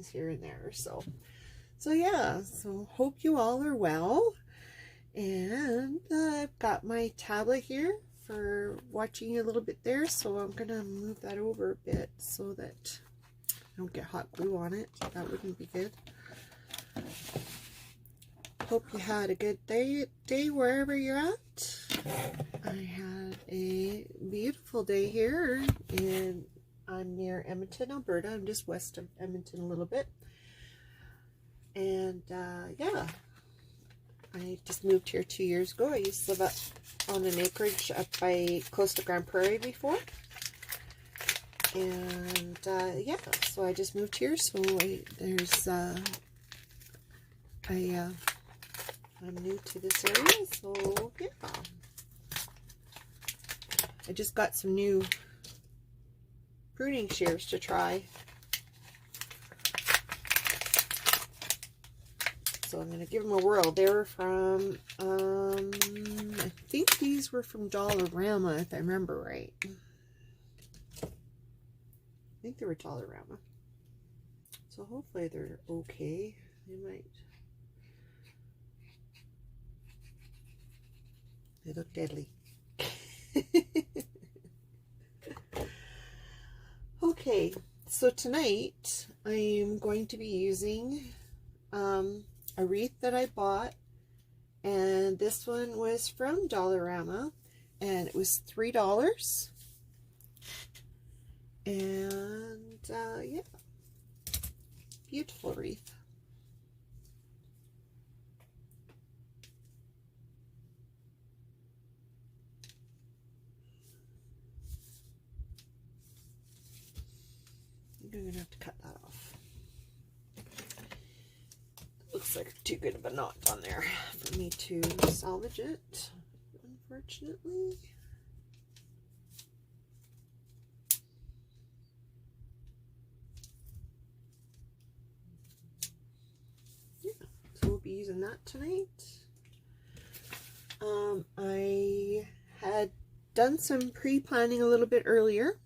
here and there. So yeah, so hope you all are well. And I've got my tablet here for watching a little bit there, so I'm gonna move that over a bit so that I don't get hot glue on it. That wouldn't be good. Hope you had a good day wherever you're at. I had a beautiful day here, and I'm near Edmonton, Alberta. I'm just west of Edmonton a little bit. And yeah, I just moved here 2 years ago. I used to live up on an acreage up by close to Grand Prairie before. And yeah, so I just moved here. So I'm new to this area, so yeah. I just got some new pruning shears to try. So I'm going to give them a whirl. They were from, I think these were from Dollarama, if I remember right. I think they were Dollarama. So hopefully they're okay. They look deadly. Okay, so tonight I am going to be using a wreath that I bought, and this one was from Dollarama, and it was $3. And yeah, beautiful wreath. I'm gonna have to cut that off. Looks like too good of a knot on there for me to salvage it, unfortunately. Yeah, so we'll be using that tonight. I had done some pre-planning a little bit earlier,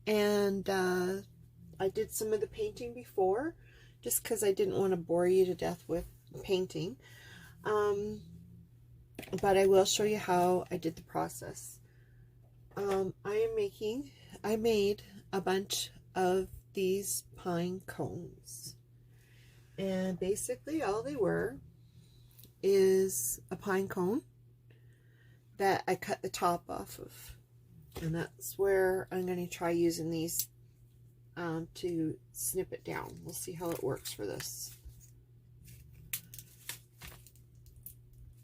and I did some of the painting before, just because I didn't want to bore you to death with painting. But I will show you how I did the process. I made a bunch of these pine cones. And basically all they were is a pine cone that I cut the top off of. And that's where I'm going to try using these to snip it down. We'll see how it works for this.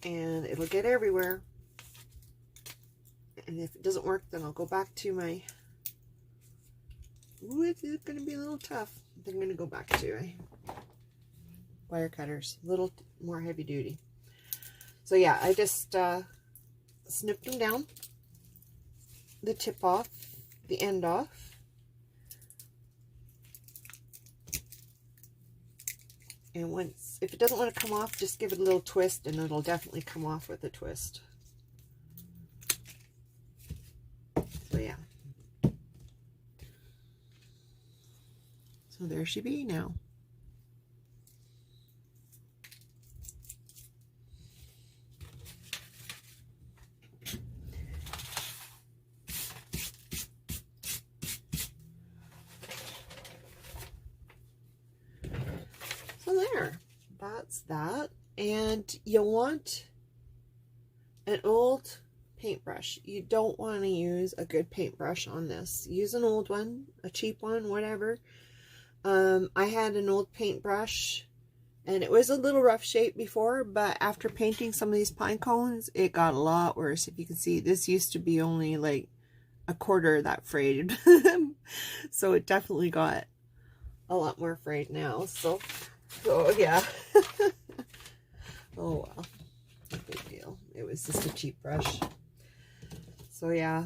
And it'll get everywhere. And if it doesn't work, then I'll go back to my... Ooh, it's going to be a little tough. I'm going to go back to wire cutters. A little more heavy duty. So yeah, I just snipped them down. The tip off, the end off. And once, if it doesn't want to come off, just give it a little twist and it'll definitely come off with a twist. So yeah. So there she be now. There, that's that. And you want an old paintbrush. You don't want to use a good paintbrush on this. Use an old one, a cheap one, whatever. I had an old paintbrush and it was a little rough shape before, but after painting some of these pine cones, it got a lot worse. If you can see, this used to be only like a quarter of that frayed. So it definitely got a lot more frayed now. So yeah. Oh well, no big deal. It was just a cheap brush. So yeah.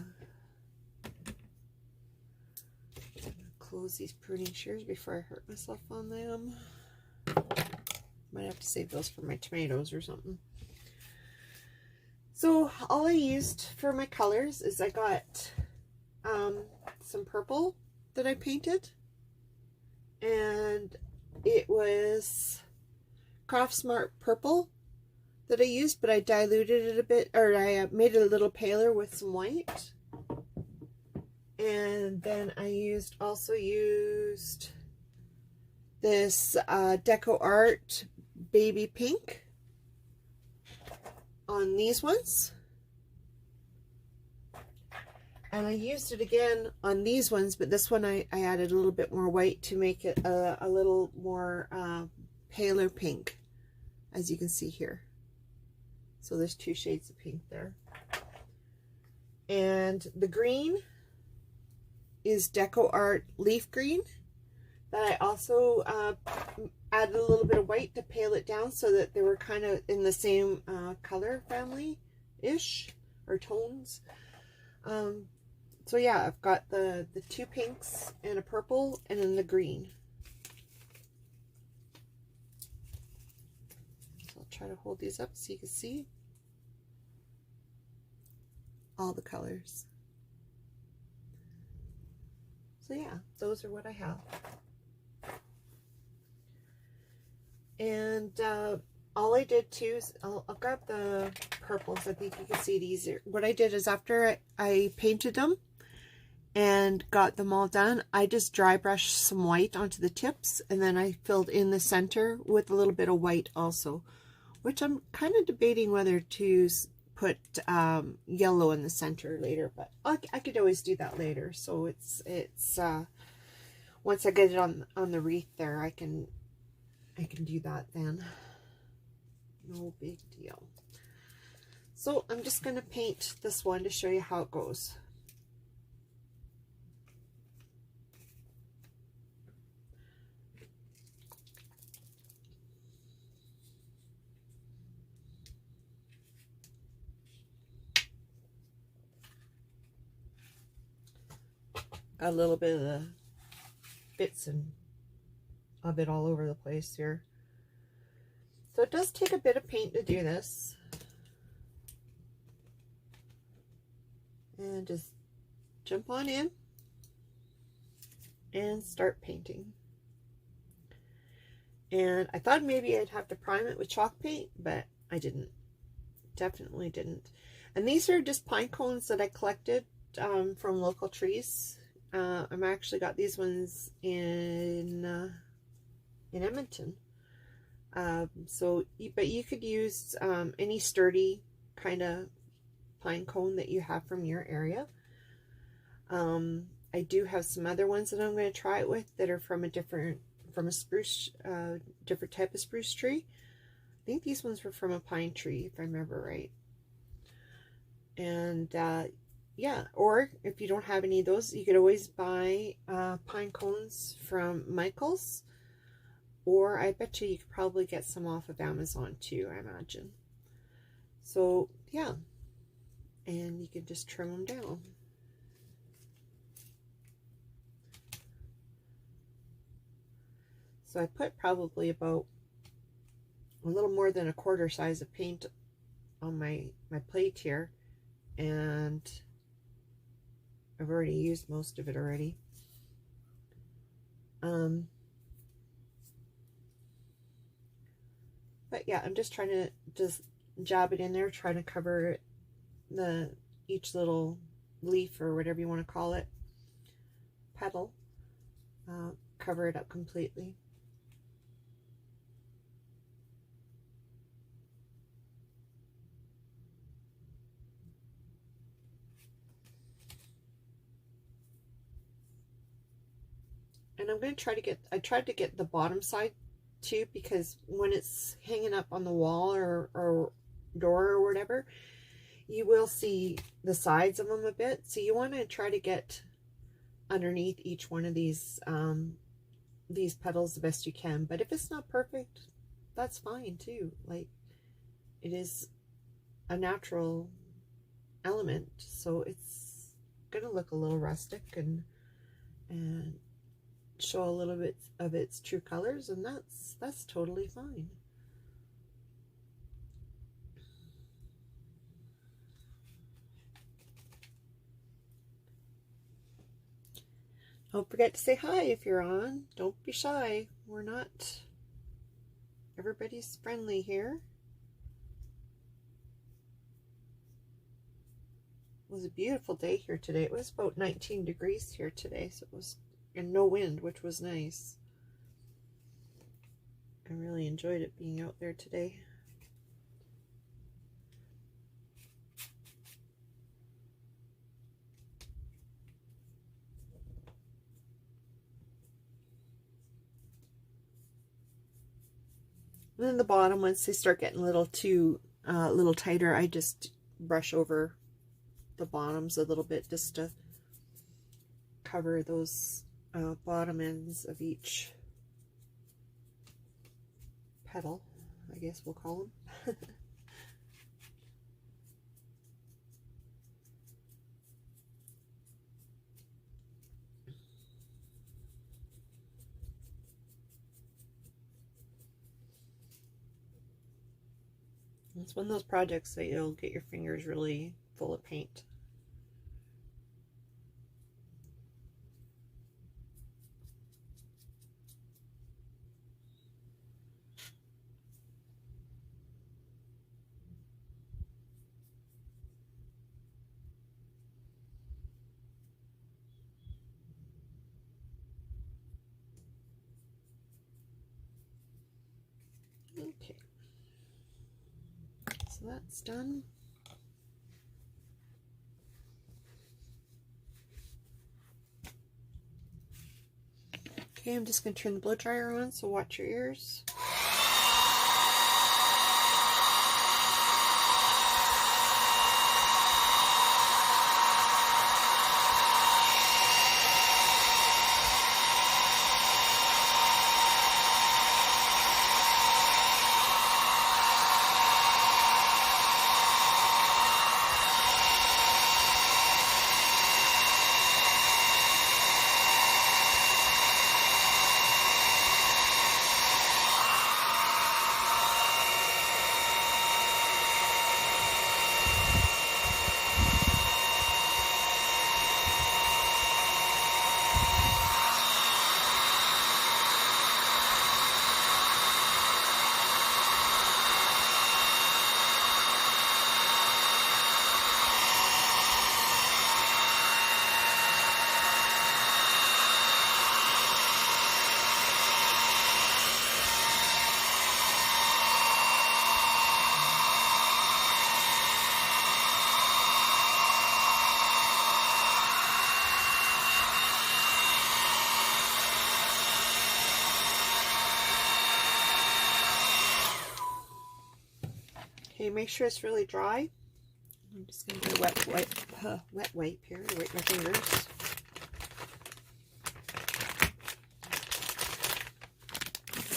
Close these pruning shears before I hurt myself on them. Might have to save those for my tomatoes or something. So all I used for my colors is I got some purple that I painted. and it was Craft Smart Purple that I used, but I diluted it a bit, or I made it a little paler with some white. And then I also used this Deco Art Baby Pink on these ones. And I used it again on these ones, but this one I added a little bit more white to make it a little more paler pink, as you can see here. So there's 2 shades of pink there. And the green is Deco Art Leaf Green that I also added a little bit of white to pale it down so that they were kind of in the same color family-ish, or tones. So yeah, I've got the 2 pinks and a purple, and then the green. So I'll try to hold these up so you can see all the colors. So yeah, those are what I have. And all I did too is, I'll grab the purples. I think you can see it easier. What I did is after I painted them and got them all done, I just dry brushed some white onto the tips, and then I filled in the center with a little bit of white also, which I'm kind of debating whether to put yellow in the center later, but I could always do that later. So it's once I get it on the wreath there, I can do that then. No big deal. So I'm just going to paint this one to show you how it goes. Got a little bit of the bits of it all over the place here. So it does take a bit of paint to do this. And just jump on in and start painting. And I thought maybe I'd have to prime it with chalk paint, but I didn't. Definitely didn't. And these are just pine cones that I collected from local trees. I'm actually got these ones in Edmonton. But you could use any sturdy kind of pine cone that you have from your area. I do have some other ones that I'm going to try it with that are from a spruce, different type of spruce tree. I think these ones were from a pine tree, if I remember right. And yeah, or if you don't have any of those, you could always buy pine cones from Michael's, or I bet you could probably get some off of Amazon too, I imagine. So yeah, and you can just trim them down. So I put probably about a little more than a quarter size of paint on my plate here, and I've already used most of it already. But yeah, I'm just trying to just jab it in there, trying to cover each little leaf, or whatever you want to call it, petal, cover it up completely. And I'm going to try to get, I tried to get the bottom side too, because when it's hanging up on the wall or door or whatever, you will see the sides of them a bit. So you want to try to get underneath each one of these petals the best you can. But if it's not perfect, that's fine too. Like, it is a natural element, so it's gonna look a little rustic and show a little bit of its true colors, and that's totally fine. Don't forget to say hi if you're on. Don't be shy. We're not... Everybody's friendly here. It was a beautiful day here today. It was about 19 degrees here today, so it was, and no wind, which was nice. I really enjoyed it being out there today. And then the bottom, once they start getting a little too, little tighter, I just brush over the bottoms a little bit just to cover those bottom ends of each petal, I guess we'll call them. It's one of those projects that you'll get your fingers really full of paint. Okay. So that's done. Okay, I'm just going to turn the blow dryer on, so watch your ears. Okay, make sure it's really dry. I'm just going to do a wet wipe here to wipe my fingers.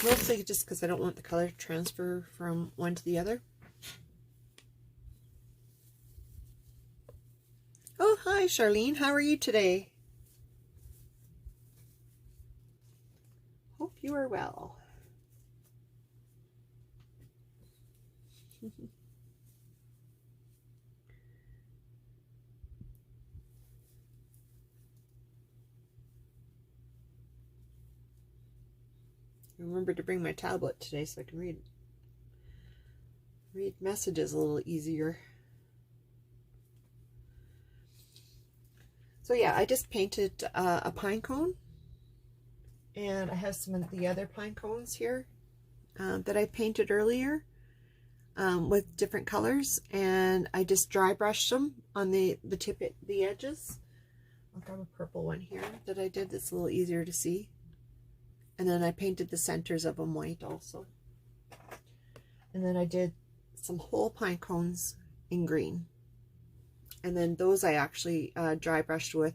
Mostly just because I don't want the color to transfer from one to the other. Oh, hi Charlene. How are you today? Hope you are well. Remember to bring my tablet today so I can read messages a little easier. So yeah, I just painted a pine cone, and I have some of the other pine cones here that I painted earlier with different colors, and I just dry brushed them on the edges. I'll grab a purple one here that I did that's a little easier to see. And then I painted the centers of them white also. And then I did some whole pine cones in green. And then those I actually dry brushed with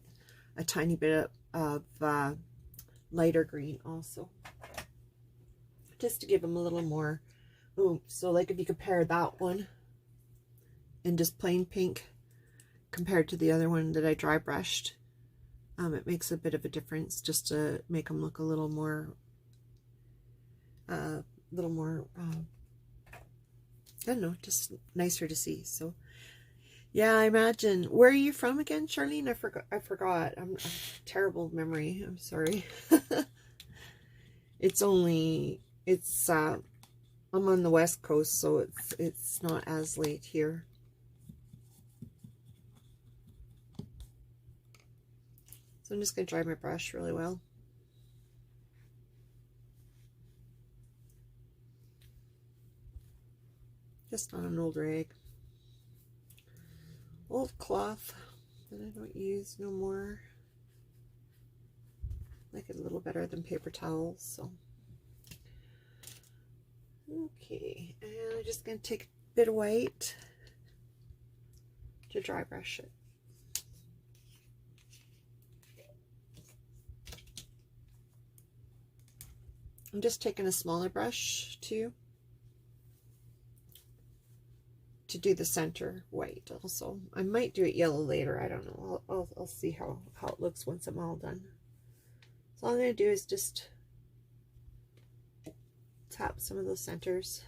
a tiny bit of lighter green also. Just to give them a little more oomph. So like if you compare that one in just plain pink compared to the other one that I dry brushed, it makes a bit of a difference just to make them look a little more, I don't know, just nicer to see. So Yeah, I imagine. Where are you from again, Charlene? I forgot. I'm terrible memory. I'm sorry. It's I'm on the West Coast, so it's not as late here. So I'm just going to dry my brush really well. Just on an old rag. Old cloth that I don't use no more. I like it a little better than paper towels, so. Okay, and I'm just going to take a bit of white to dry brush it. I'm just taking a smaller brush too to do the center white also. I might do it yellow later, I don't know. I'll see how it looks once I'm all done. So all I'm going to do is just tap some of those centers.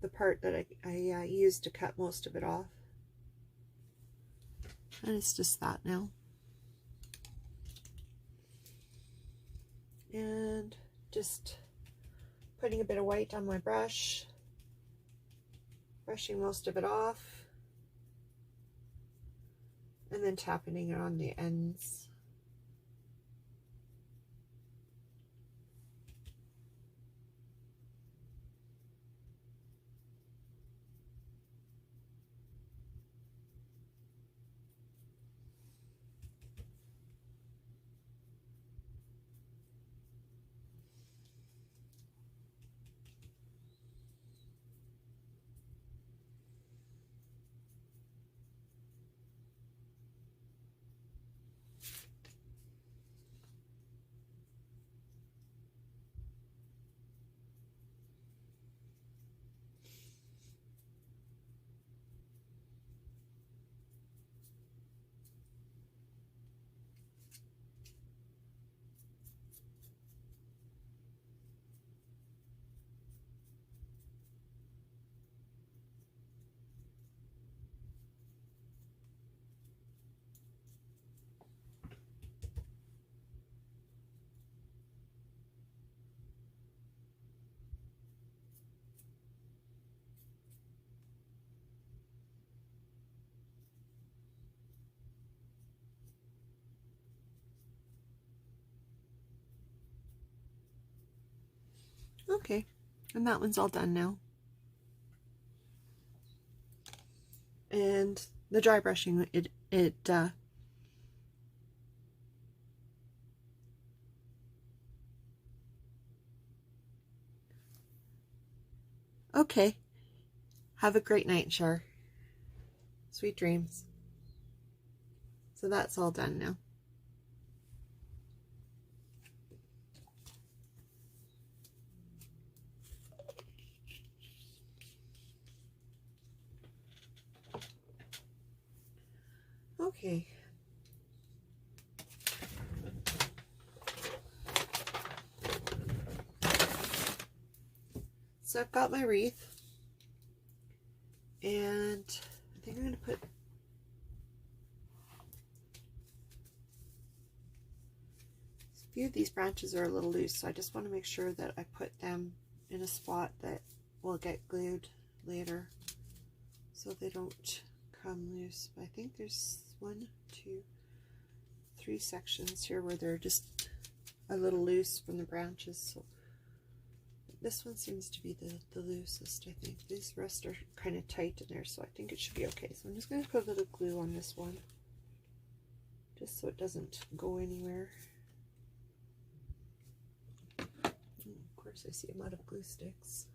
The part that I used to cut most of it off. And it's just that now. And just putting a bit of white on my brush, brushing most of it off, and then tapping it on the ends. Okay, and that one's all done now. And the dry brushing, okay. Have a great night, Char. Sweet dreams. So that's all done now. Okay. So I've got my wreath, and I think I'm going to put a few of these branches are a little loose, so I just want to make sure that I put them in a spot that will get glued later so they don't come loose. But I think there's 1, 2, 3 sections here where they're just a little loose from the branches. So this one seems to be the loosest, I think. These rest are kind of tight in there, so I think it should be okay. So I'm just going to put a little glue on this one, just so it doesn't go anywhere. Of course, I see I'm out of glue sticks.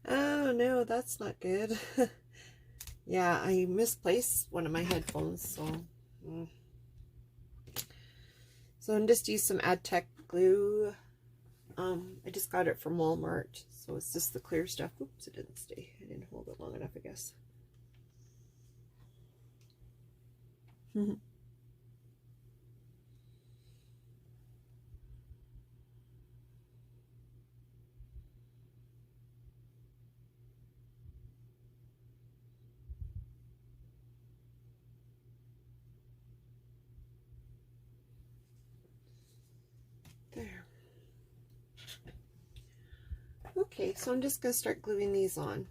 Oh no, that's not good. Yeah, I misplaced one of my headphones, so I'm just use some Adtech glue. I just got it from Walmart, so it's just the clear stuff. Oops, it didn't stay. I didn't hold it long enough, I guess. There. Okay, so I'm just going to start gluing these on.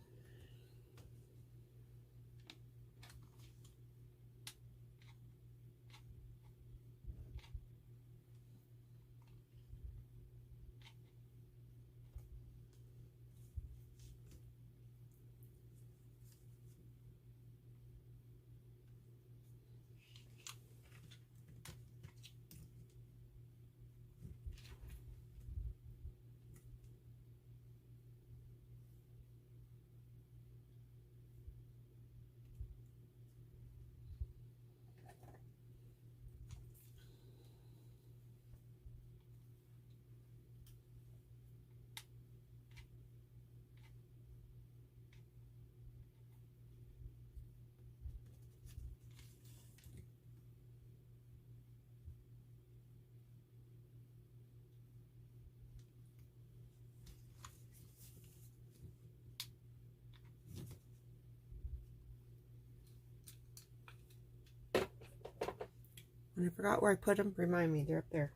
And I forgot where I put them. Remind me, they're up there.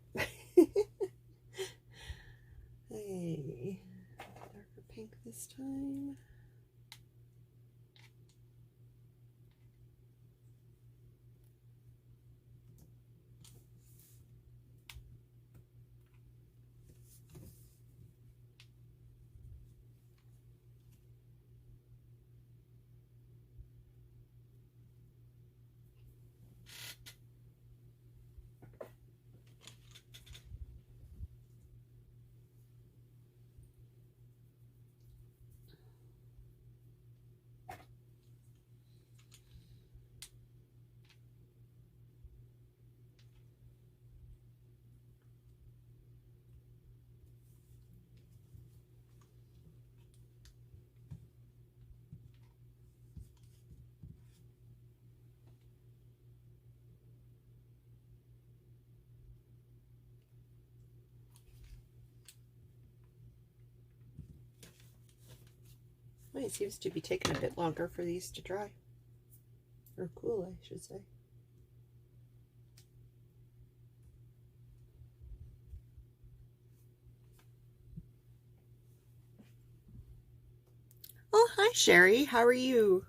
Hey, darker pink this time. Well, it seems to be taking a bit longer for these to dry. Or cool, I should say. Oh, hi, Sherry. How are you?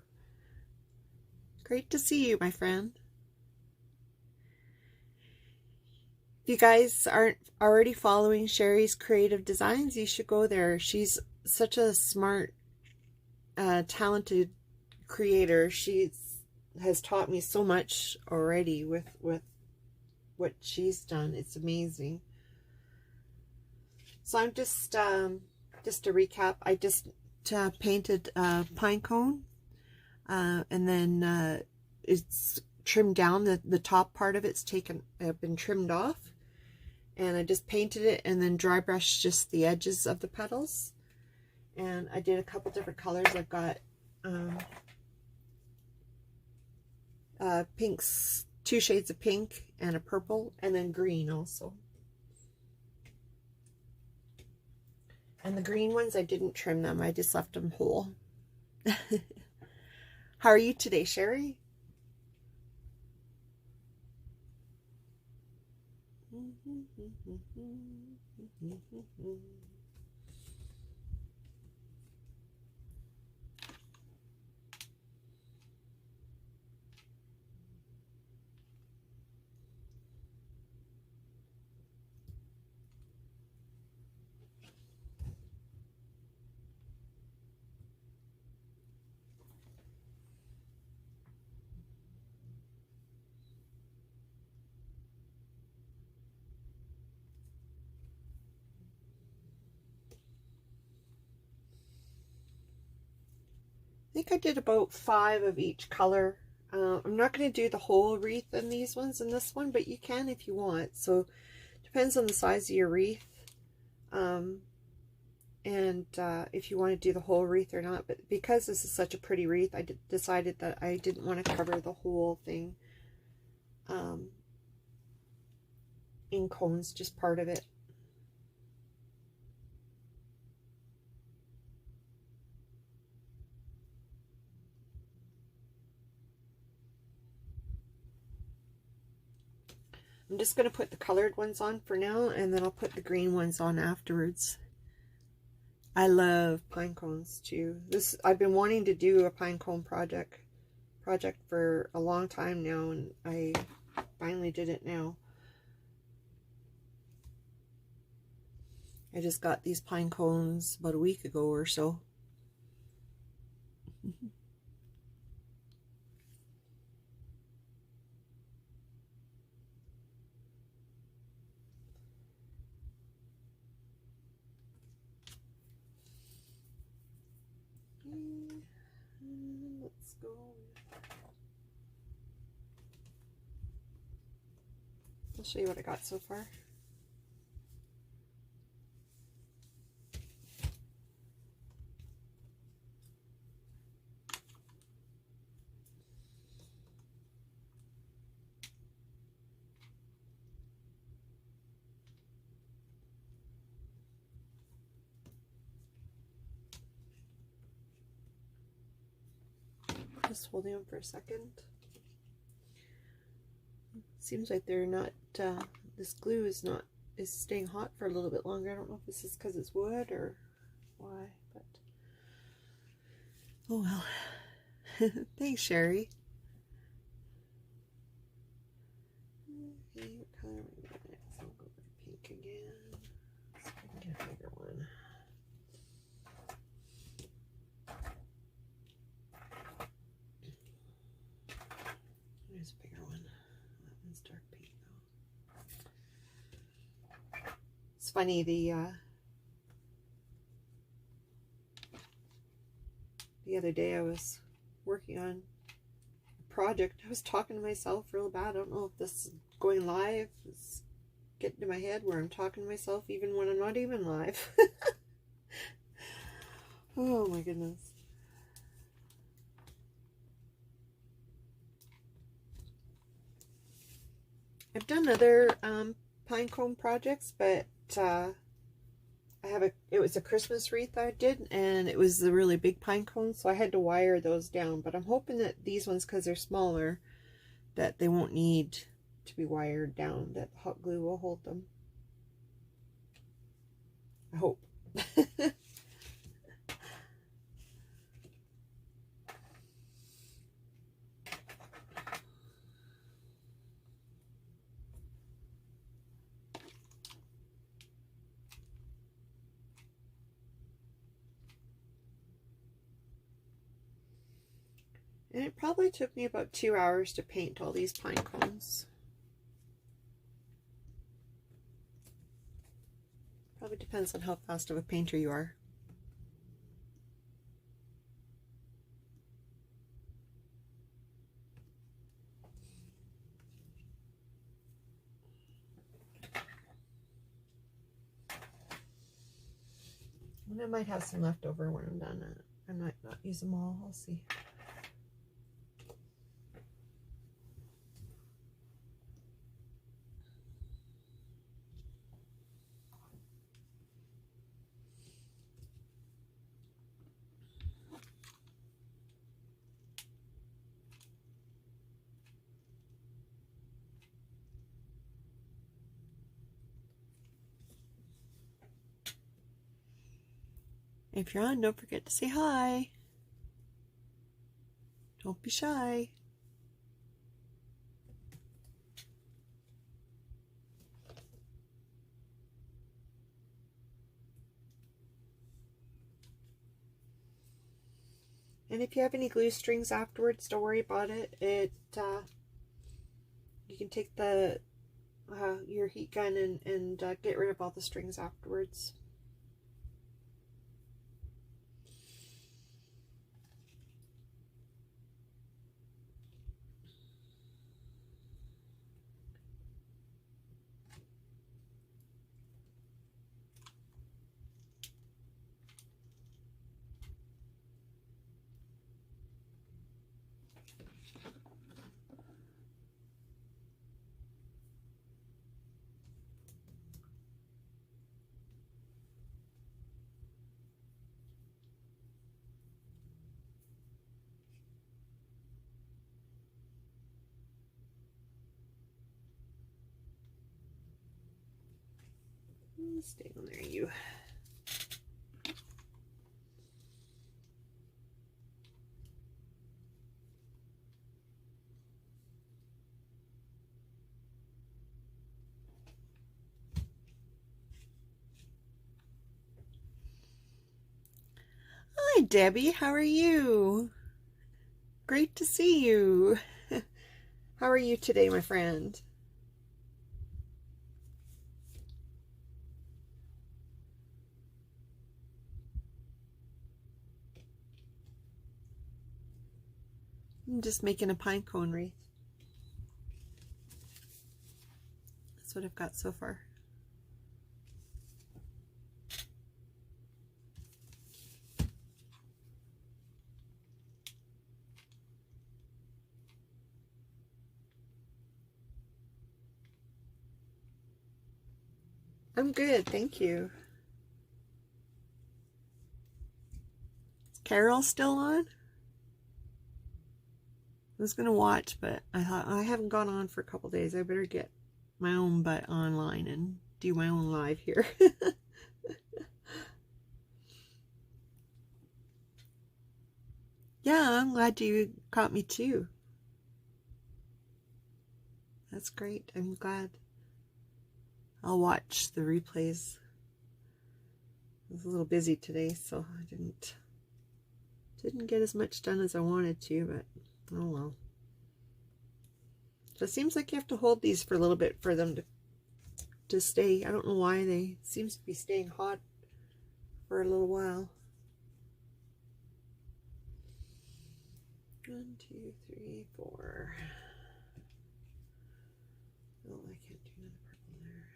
Great to see you, my friend. If you guys aren't already following Sherry's creative designs, you should go there. She's such a smart, talented creator. She has taught me so much already with what she's done. It's amazing. So I'm just to recap, I just painted a pine cone, and then it's trimmed down. The top part of it's been trimmed off, and I just painted it and then dry brushed just the edges of the petals. And I did a couple different colors. I've got pinks, 2 shades of pink and a purple, and then green also. And the green ones, I didn't trim them. I just left them whole. How are you today, Sherry? I think I did about 5 of each color. I'm not going to do the whole wreath in these ones and this one, but you can if you want. So depends on the size of your wreath, and if you want to do the whole wreath or not. But because this is such a pretty wreath, I decided that I didn't want to cover the whole thing. in cones, just part of it. I'm just going to put the colored ones on for now, and then I'll put the green ones on afterwards. I love pine cones too. I've been wanting to do a pine cone project for a long time now, and I finally did it now. I just got these pine cones about a week ago or so. Let's go. I'll show you what I got so far. Just holding them for a second. Seems like they're not, this glue is staying hot for a little bit longer. I don't know if this is because it's wood or why, but oh well. Thanks, Sherry. Okay, what color am I going next? I'll go with pink again. Let's get a bigger one. There's a bigger one. That one's dark pink though. It's funny, the other day I was working on a project. I was talking to myself real bad. I don't know if this is going live. It's getting to my head where I'm talking to myself even when I'm not even live. Oh my goodness. I've done other pine cone projects, but it was a Christmas wreath I did, and it was the really big pine cones, so I had to wire those down. But I'm hoping that these ones, because they're smaller, that they won't need to be wired down, that hot glue will hold them. I hope. And it probably took me about 2 hours to paint all these pine cones. Probably depends on how fast of a painter you are. And I might have some left over when I'm done. I might not use them all. I'll see. If you're on, don't forget to say hi. Don't be shy. And if you have any glue strings afterwards, don't worry about it. You can take your heat gun and get rid of all the strings afterwards. Stay on there, you. Hi, Debbie. How are you? Great to see you. How are you today, my friend? I'm just making a pine cone wreath. That's what I've got so far. I'm good, thank you. Is Carol still on? I was gonna watch, but I thought I haven't gone on for a couple days. I better get my own butt online and do my own live here. Yeah, I'm glad you caught me too. That's great. I'm glad. I'll watch the replays. I was a little busy today, so I didn't get as much done as I wanted to, but oh well. So it seems like you have to hold these for a little bit for them to stay. I don't know why they seems to be staying hot for a little while. 1, 2, 3, 4. Oh, I can't do another purple there.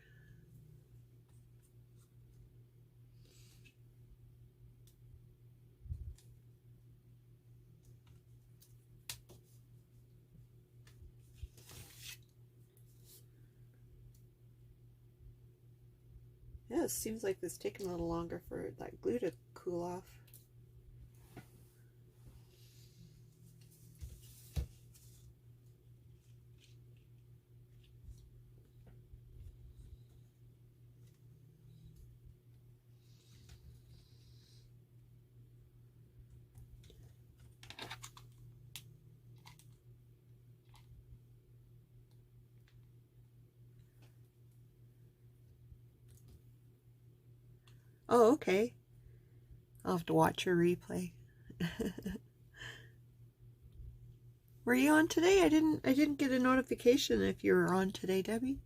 Yeah, it seems like it's taking a little longer for that glue to cool off. Oh, okay. I'll have to watch your replay. Were you on today? I didn't get a notification if you were on today, Debbie.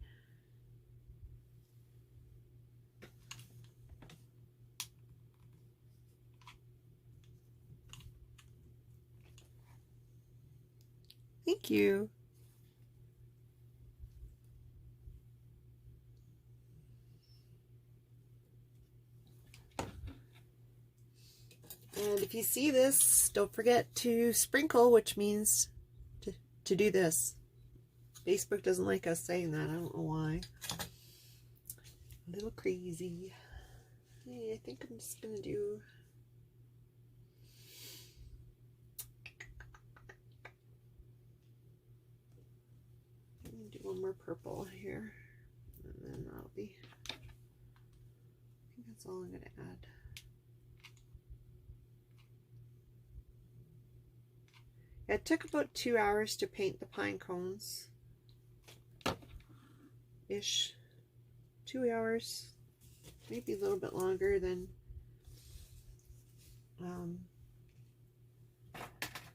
Thank you. And if you see this, don't forget to sprinkle, which means to do this. Facebook doesn't like us saying that. I don't know why. A little crazy. Hey, I think I'm just going to do... I'm going to do one more purple here. And then that'll be... I think that's all I'm going to add. It took about 2 hours to paint the pine cones. Ish. 2 hours. Maybe a little bit longer than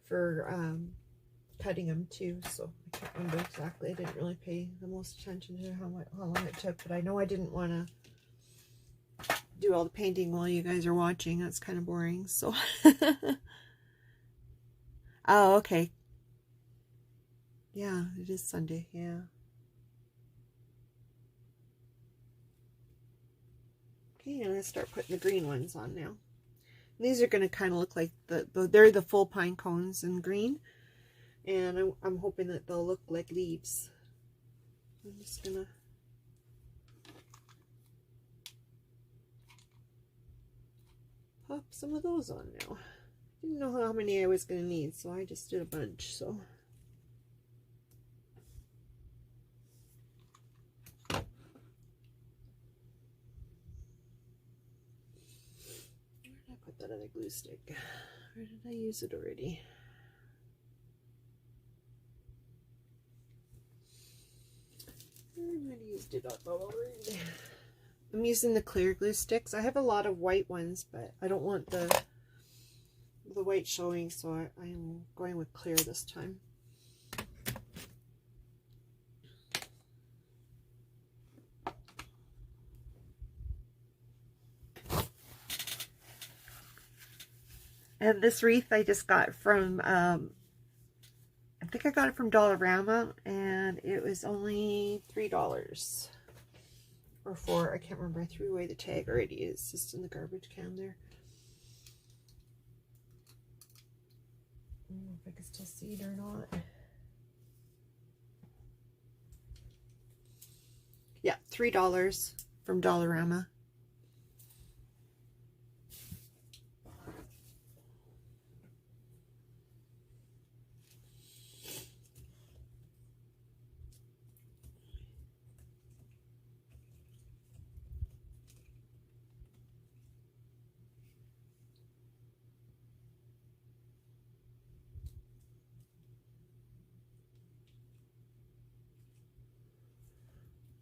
for cutting them too. So I can't remember exactly. I didn't really pay the most attention to how long it took, but I know I didn't want to do all the painting while you guys are watching. That's kind of boring. So oh, okay. Yeah, it is Sunday. Yeah. Okay, I'm going to start putting the green ones on now. And these are going to kind of look like they're the full pine cones in green. And I'm hoping that they'll look like leaves. I'm just going to pop some of those on now. Didn't know how many I was going to need, so I just did a bunch. So that other glue stick. Or did I use it already? I might have used it up already. I'm using the clear glue sticks. I have a lot of white ones, but I don't want the white showing, so I'm going with clear this time. And this wreath I just got from, I think I got it from Dollarama, and it was only $3. Or $4, I can't remember. I threw away the tag already. It's just in the garbage can there. I don't know if I can still see it or not. Yeah, $3 from Dollarama.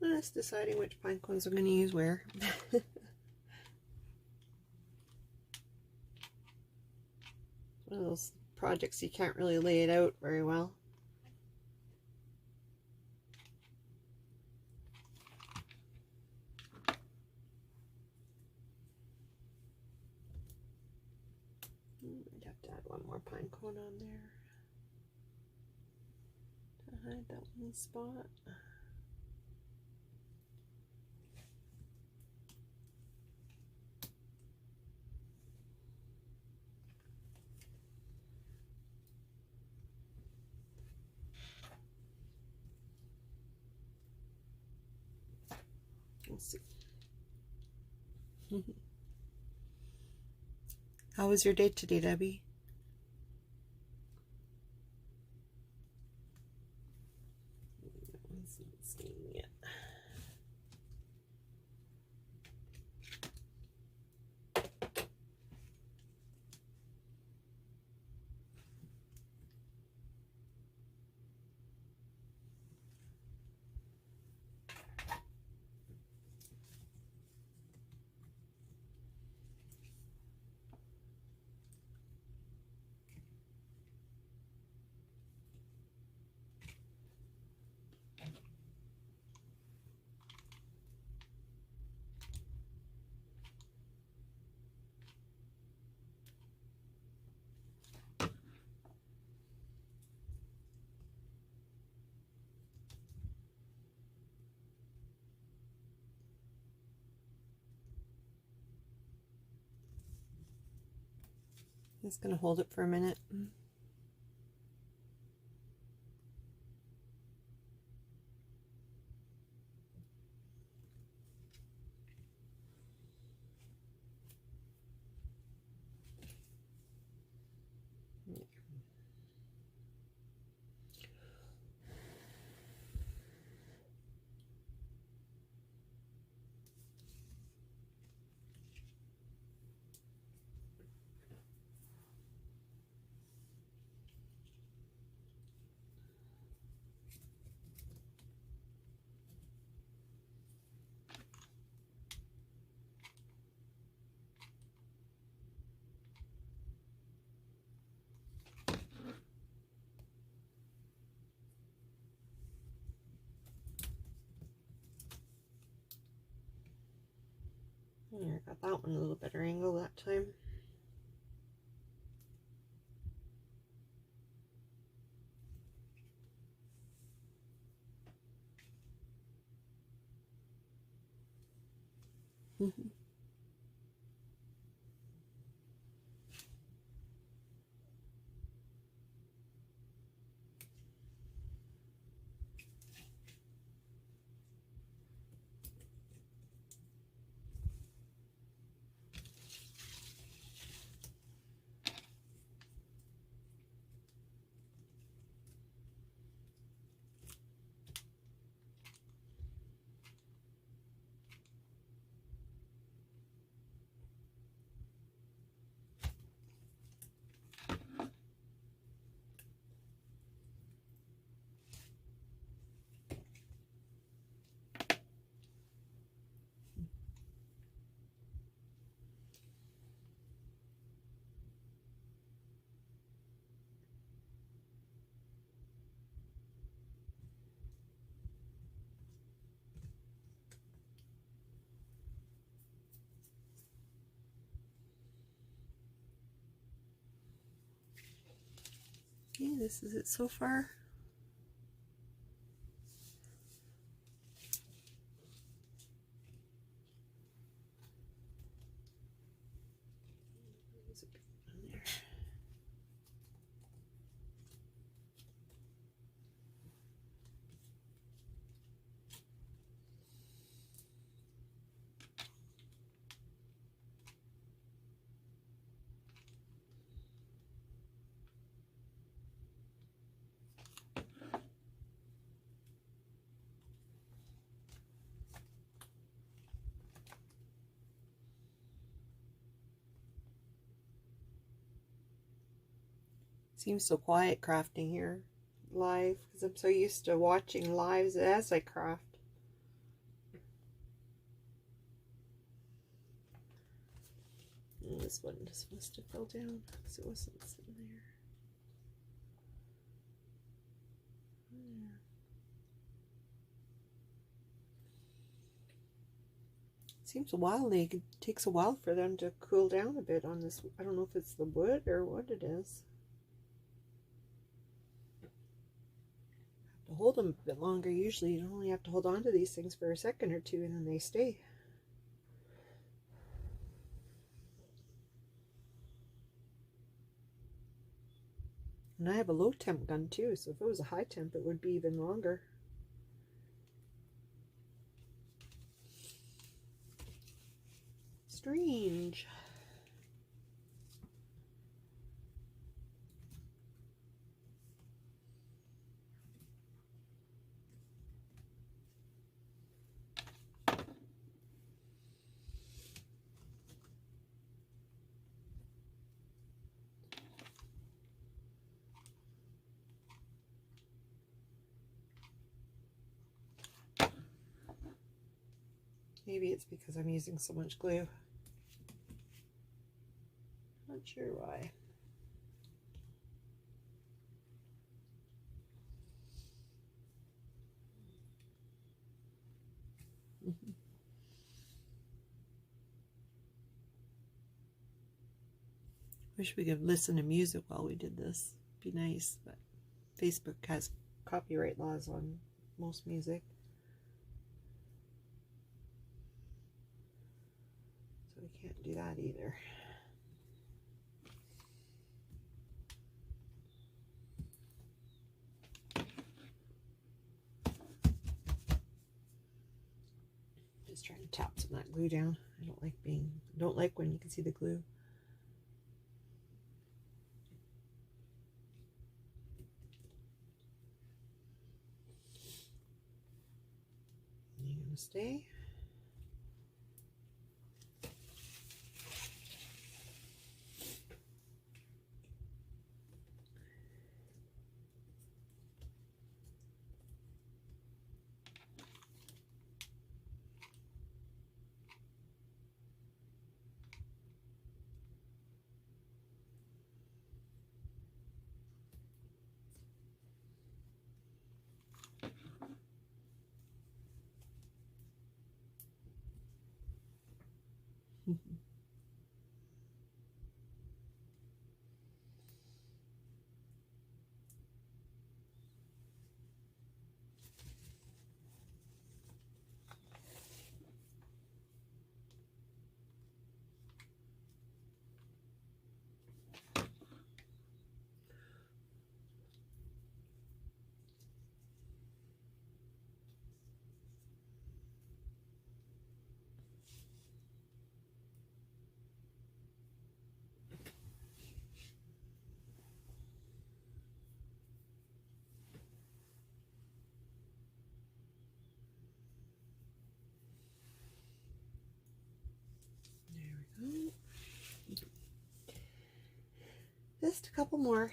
I'm just deciding which pine cones I'm going to use where. One of those projects you can't really lay it out very well. I'd have to add one more pine cone on there to hide that one spot. Let's see. How was your day today, Debbie? That one's not staying yet. I'm just going to hold it for a minute. There, I got that one a little better angle that time. Okay, this is it so far. Seems so quiet crafting here live because I'm so used to watching lives as I craft. And this one just must have fell down because it wasn't sitting there. Seems a while. It takes a while for them to cool down a bit on this. I don't know if it's the wood or what it is. To hold them a bit longer. Usually you only have to hold on to these things for a second or two and then they stay. And I have a low temp gun too, so if it was a high temp it would be even longer. Strange. Maybe it's because I'm using so much glue. Not sure why. Wish we could listen to music while we did this. Be nice, but Facebook has copyright laws on most music. So we can't do that either. Just trying to tap some of that glue down. I don't like when you can see the glue. You gonna stay? Just a couple more.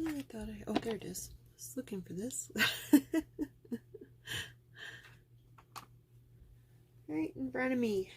I thought oh, there it is. I was looking for this. Right in front of me.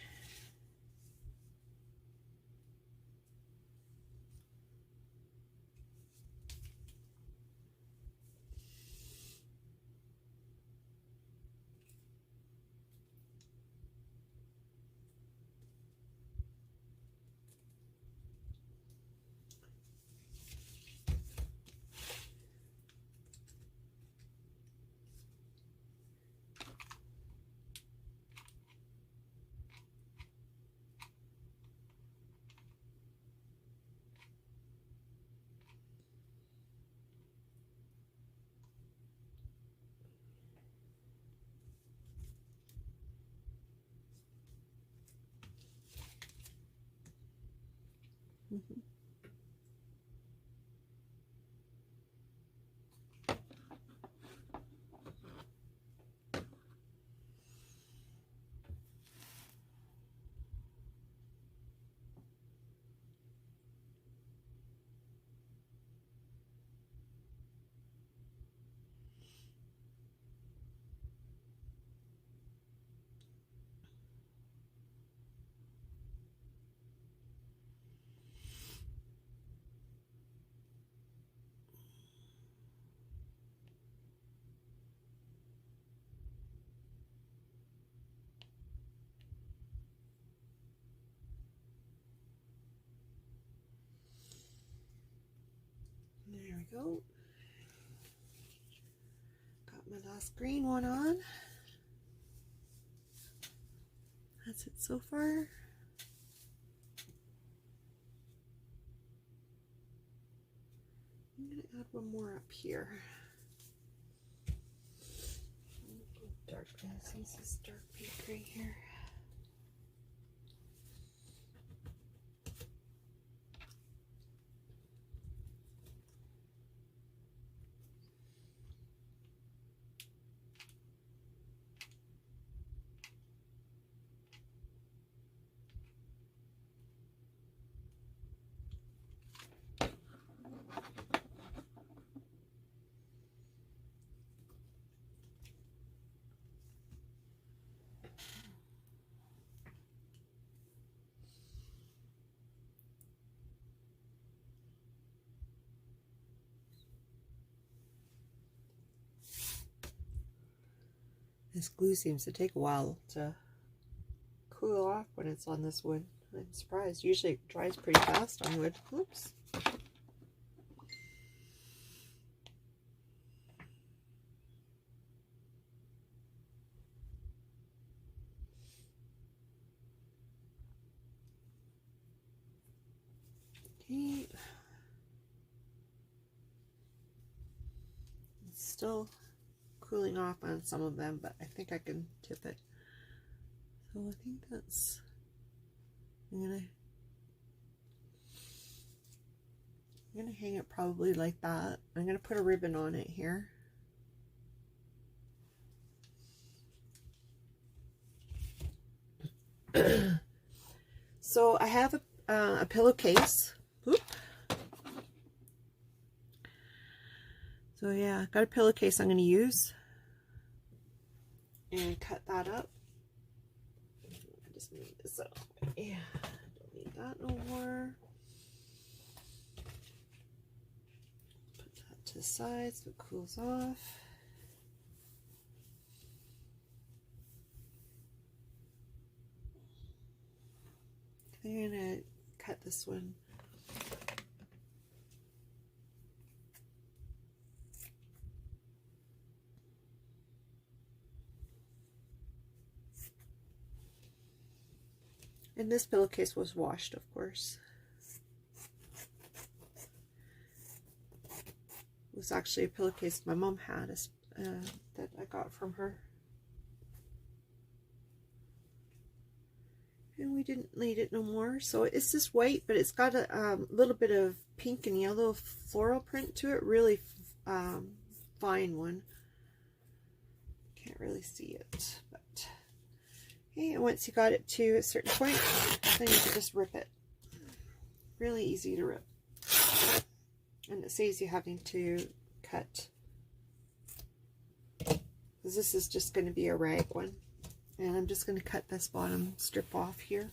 Mm-hmm. There we go. Got my last green one on. That's it so far. I'm going to add one more up here. Dark pink. This is dark pink right here. This glue seems to take a while to cool off when it's on this wood. I'm surprised. Usually it dries pretty fast on wood. Oops. Okay. It's still cooling off on some of them, but I think I can tip it. So I think that's, I'm gonna hang it probably like that. I'm gonna put a ribbon on it here. So I have a pillowcase. Oop. So yeah, I've got a pillowcase I'm going to use and cut that up. I just need this out. Yeah, don't need that no more. Put that to the side so it cools off. I'm going to cut this one. And this pillowcase was washed, of course. It was actually a pillowcase my mom had that I got from her. And we didn't need it no more. So it's just white, but it's got a little bit of pink and yellow floral print to it. Really fine one. Can't really see it, but okay. And once you got it to a certain point, then you can just rip it. Really easy to rip. And it saves you having to cut, because this is just going to be a rag one. And I'm just going to cut this bottom strip off here.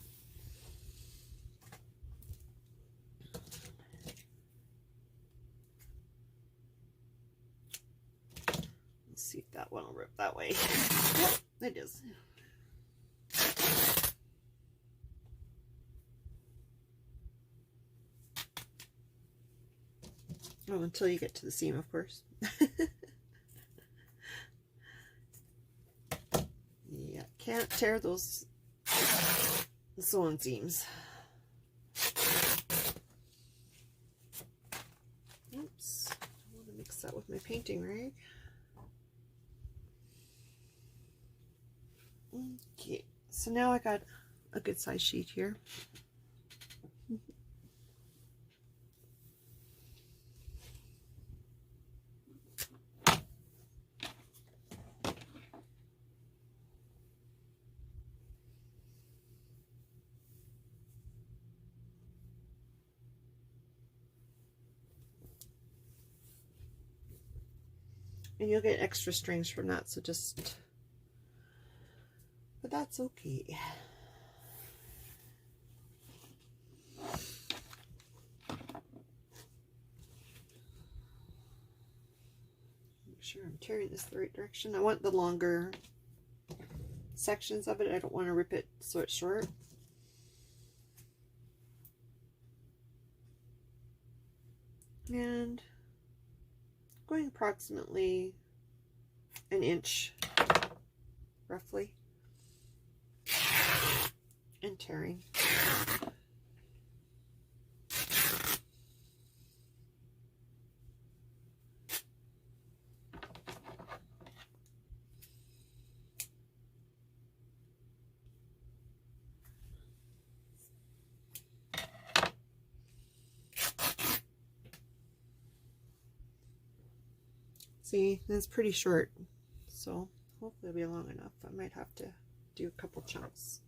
Let's see if that one will rip that way. Yep, it is. Oh, until you get to the seam, of course. Yeah, can't tear those sewing seams. Oops, I want to mix that with my painting rag. Okay, so now I got a good size sheet here. And you'll get extra strings from that, so just, but that's okay. Make sure I'm tearing this the right direction. I want the longer sections of it. I don't want to rip it so it's short. And going approximately an inch, roughly, and tearing. See, it's pretty short, so hopefully it'll be long enough. I might have to do a couple chunks.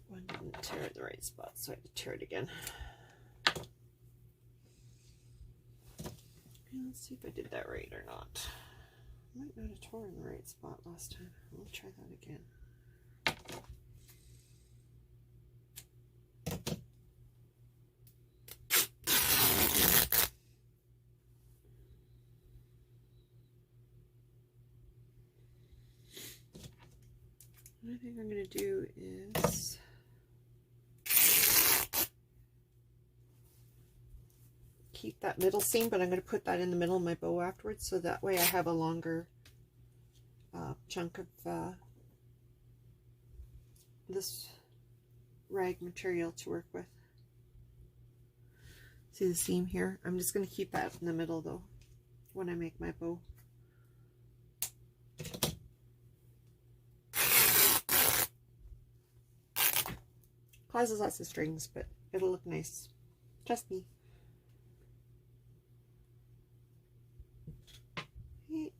One didn't tear in the right spot, so I had to tear it again. Okay, let's see if I did that right or not. I might not have torn in the right spot last time. I'll try that again. What I think I'm going to do is keep that middle seam, but I'm going to put that in the middle of my bow afterwards, so that way I have a longer chunk of this rag material to work with. See the seam here? I'm just going to keep that in the middle though when I make my bow. Causes lots of strings, but it'll look nice. Trust me. Okay.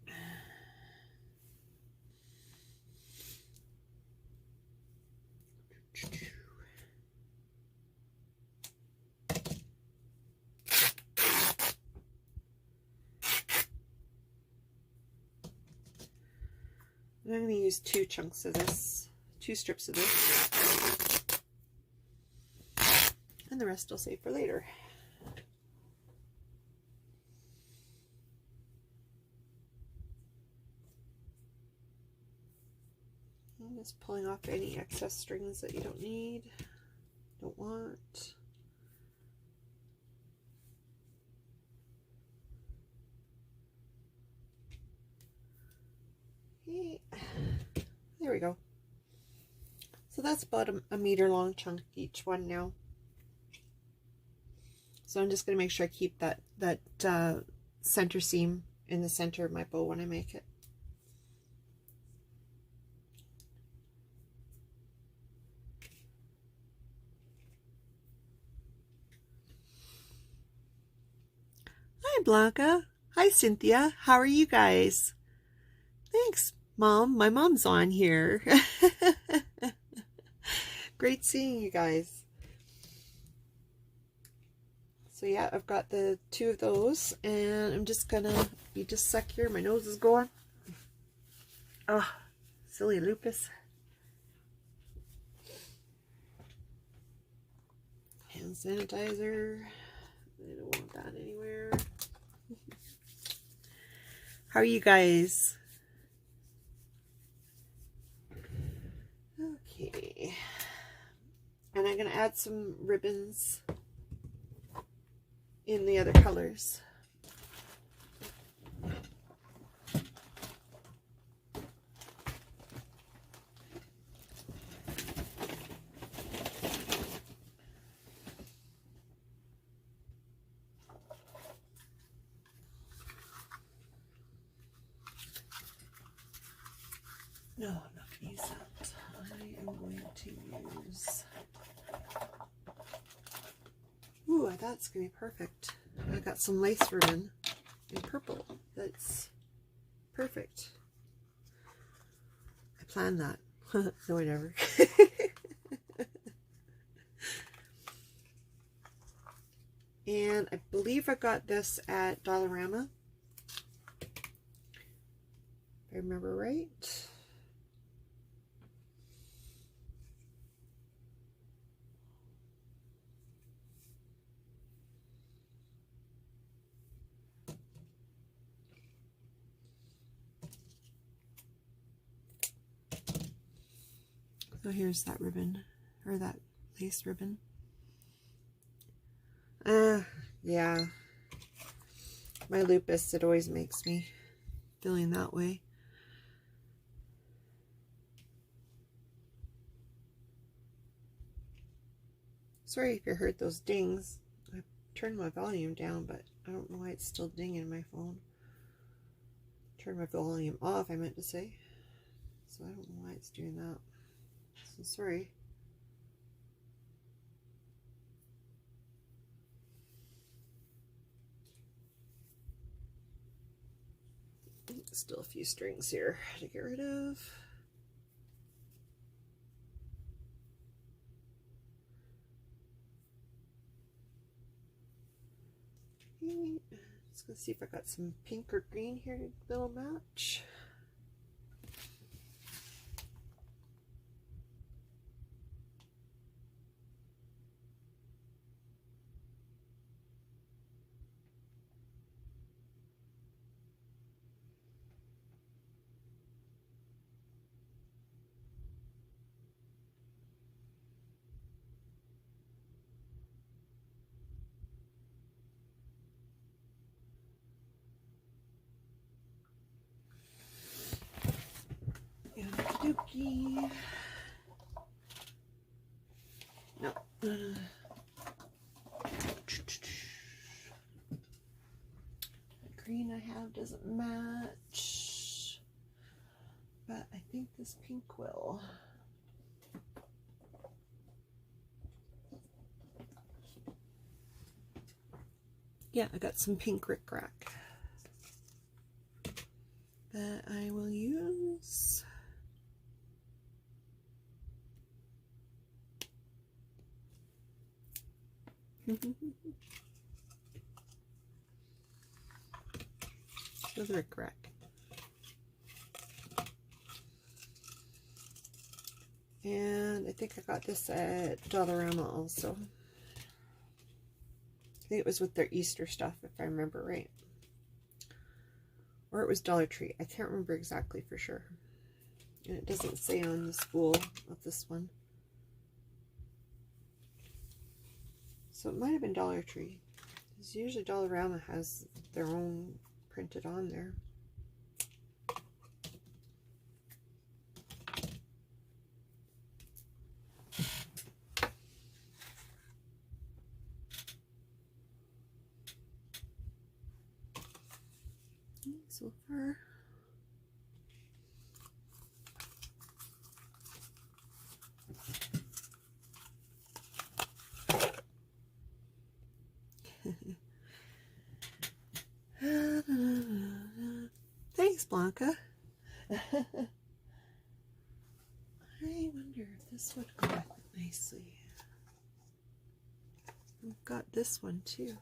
And I'm going to use 2 chunks of this, 2 strips of this. And the rest I'll save for later. I'm just pulling off any excess strings that you don't need, don't want. Okay. There we go. So that's about a meter long chunk each one now. So I'm just going to make sure I keep that center seam in the center of my bow when I make it. Hi Blanca. Hi Cynthia. How are you guys? Thanks, Mom. My mom's on here. Great seeing you guys. So yeah, I've got the 2 of those, and I'm just gonna be just stuck here. My nose is going. Oh, silly lupus. Hand sanitizer. I don't want that anywhere. How are you guys? Okay. And I'm going to add some ribbons in the other colors. No, I'm not going to use that. I am going to use... Ooh, that's going to be perfect. I got some lace ribbon in purple. That's perfect. I planned that. No, I never. And I believe I got this at Dollarama, if I remember right. So here's that ribbon, or that lace ribbon. Yeah. My lupus, it always makes me feeling that way. Sorry if you heard those dings. I turned my volume down, but I don't know why it's still dinging my phone. Turn my volume off, I meant to say. So I don't know why it's doing that. So sorry. Still a few strings here to get rid of. Okay. Just gonna see if I got some pink or green here that'll match. Dookie. No. The green I have doesn't match, but I think this pink will. Yeah, I got some pink rickrack that I will use. With rickrack. And I think I got this at Dollarama also. I think it was with their Easter stuff, if I remember right. Or it was Dollar Tree. I can't remember exactly for sure. And it doesn't say on the spool of this one. So it might have been Dollar Tree. Because usually Dollarama has their own printed on there. So far. Thanks, Blanca. I wonder if this would go with my nicely. We've got this one too.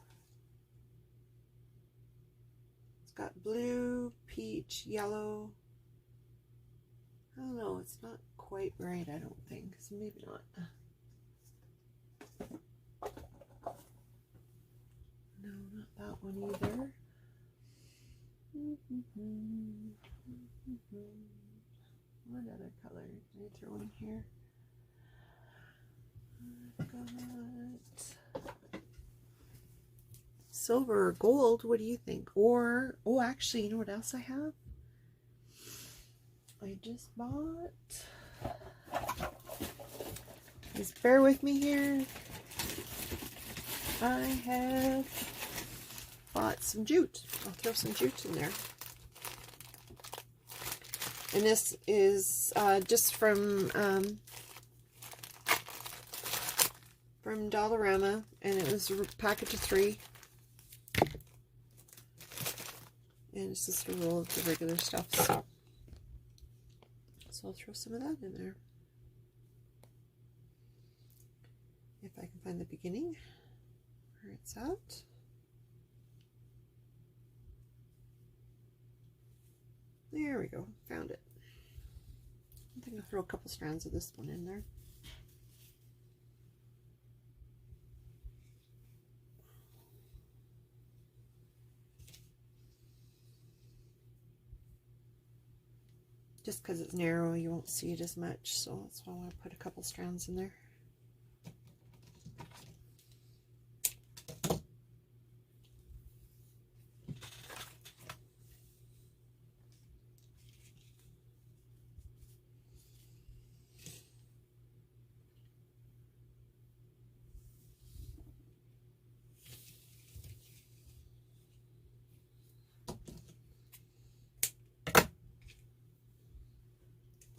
It's got blue, peach, yellow. I don't know, it's not quite right, I don't think, so maybe not. No, not that one either. What other color can I throw in here? I've got silver or gold. What do you think? Or, oh, actually, you know what else I have? I just bought. Just bear with me here. I have bought some jute. I'll throw some jute in there. And this is just from Dollarama, and it was a package of 3. And it's just a roll of the regular stuff. So I'll throw some of that in there. If I can find the beginning where it's at. There we go, found it. I think I'll throw a couple strands of this one in there. Just because it's narrow, you won't see it as much, so that's why I want to put a couple strands in there.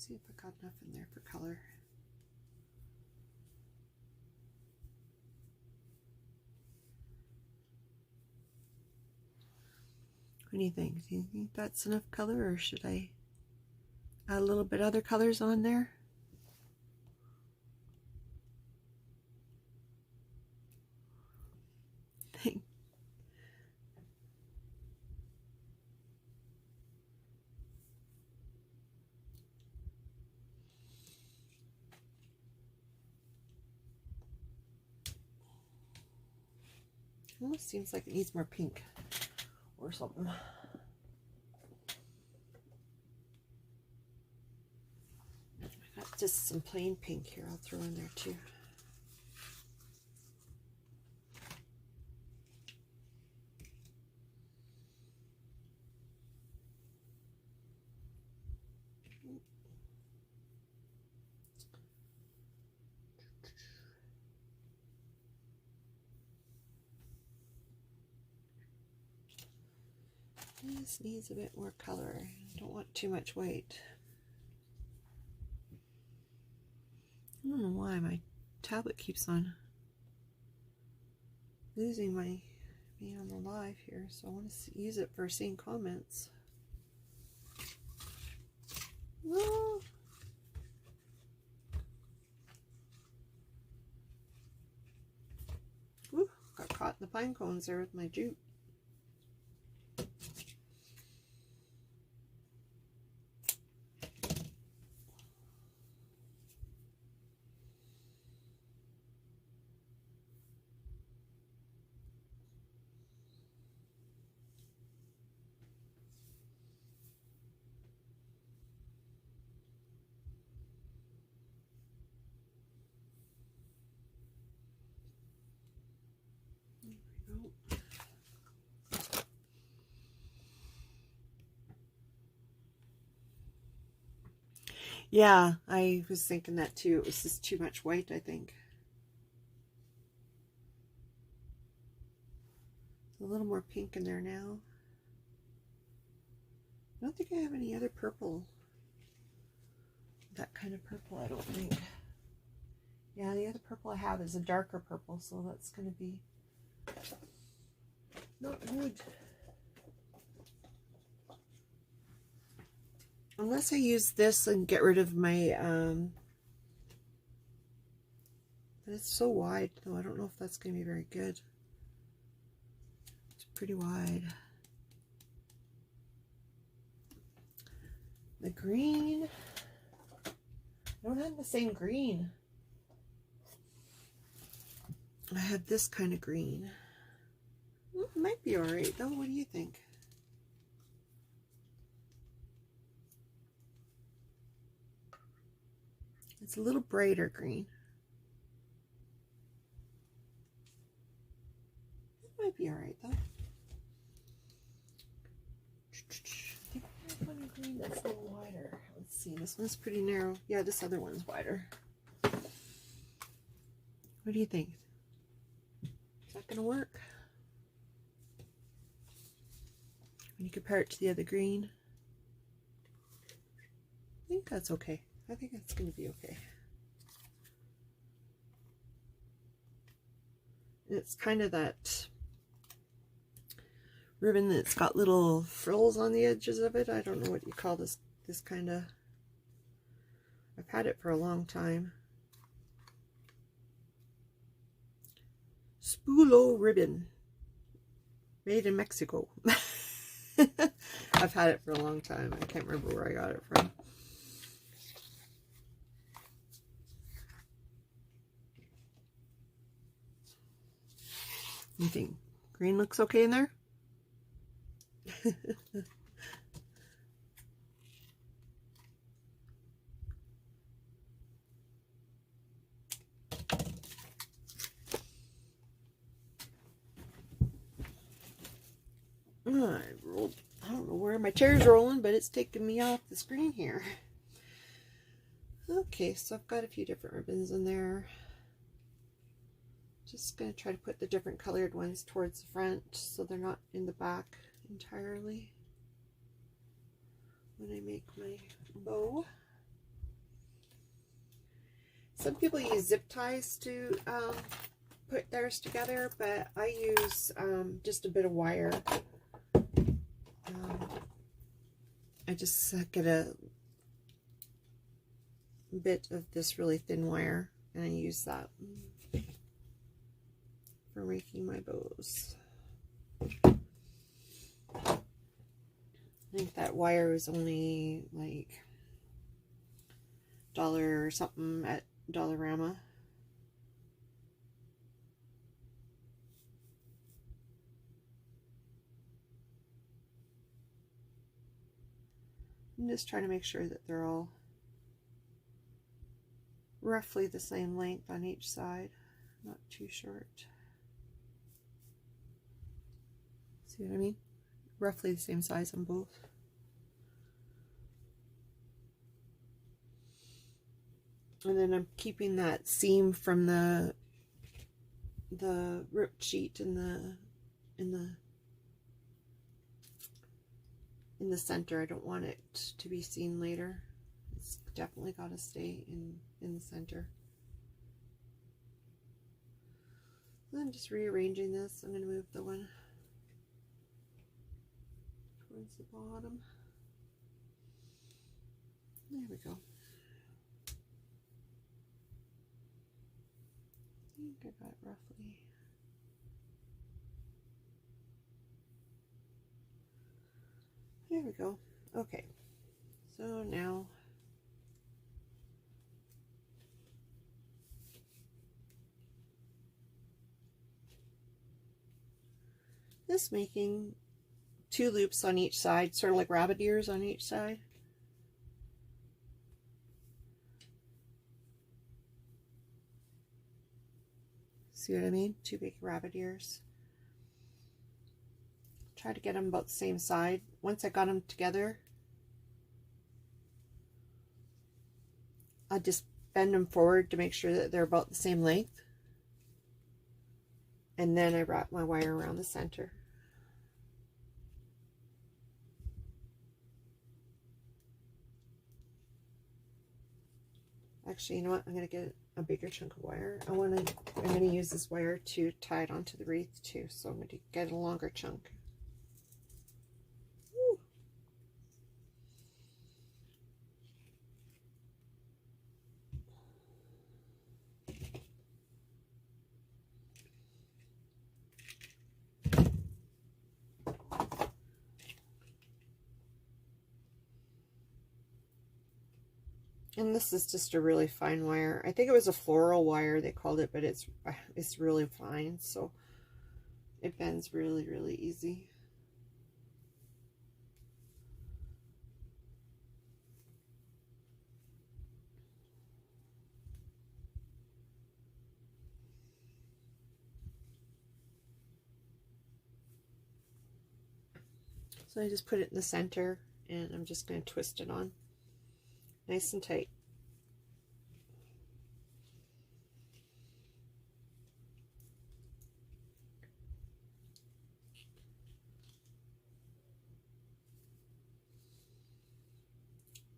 See if I got enough in there for color. What do you think? Do you think that's enough color, or should I add a little bit other colors on there? Almost seems like it needs more pink or something. I got just some plain pink here I'll throw in there too. This needs a bit more color. I don't want too much white. I don't know why my tablet keeps on losing me on the live here, so I want to use it for seeing comments. Oh. Ooh, got caught in the pine cones there with my jute. Yeah, I was thinking that too. It was just too much white, I think. A little more pink in there now. I don't think I have any other purple. That kind of purple, I don't think. Yeah, the other purple I have is a darker purple, so that's going to be not good. Unless I use this and get rid of my But it's so wide, though. I don't know if that's going to be very good. It's pretty wide. The green. I don't have the same green. I have this kind of green. It might be alright, though. What do you think? It's a little brighter green. It might be alright, though. I think I have one green that's a little wider. Let's see. This one's pretty narrow. Yeah, this other one's wider. What do you think? Is that going to work? When you compare it to the other green, I think that's okay. I think it's going to be okay. It's kind of that ribbon that's got little frills on the edges of it. I don't know what you call this kind of. I've had it for a long time. Spoolo ribbon, made in Mexico. I've had it for a long time. I can't remember where I got it from. You think green looks okay in there? I don't know where my chair's rolling, but it's taking me off the screen here. Okay, so I've got a few different ribbons in there. Just going to try to put the different colored ones towards the front so they're not in the back entirely when I make my bow. Some people use zip ties to put theirs together, but I use just a bit of wire. I just get a bit of this really thin wire and I use that for making my bows. I think that wire is only like $1 or something at Dollarama. I'm just trying to make sure that they're all roughly the same length on each side, not too short. See what I mean? Roughly the same size on both. And then I'm keeping that seam from the ripped sheet in the center. I don't want it to be seen later. It's definitely got to stay in the center. And I'm just rearranging this. I'm going to move the one towards the bottom. There we go. I think I got it roughly. There we go. Okay, so now this making 2 loops on each side, sort of like rabbit ears on each side. See what I mean? 2 big rabbit ears. Try to get them about the same side. Once I got them together, I just bend them forward to make sure that they're about the same length. And then I wrap my wire around the center. Actually, you know what? I'm going to get a bigger chunk of wire. I'm going to use this wire to tie it onto the wreath too. So I'm going to get a longer chunk. And this is just a really fine wire. I think it was a floral wire they called it, but it's really fine, so it bends really, really easy. So I just put it in the center, and I'm just going to twist it on nice and tight.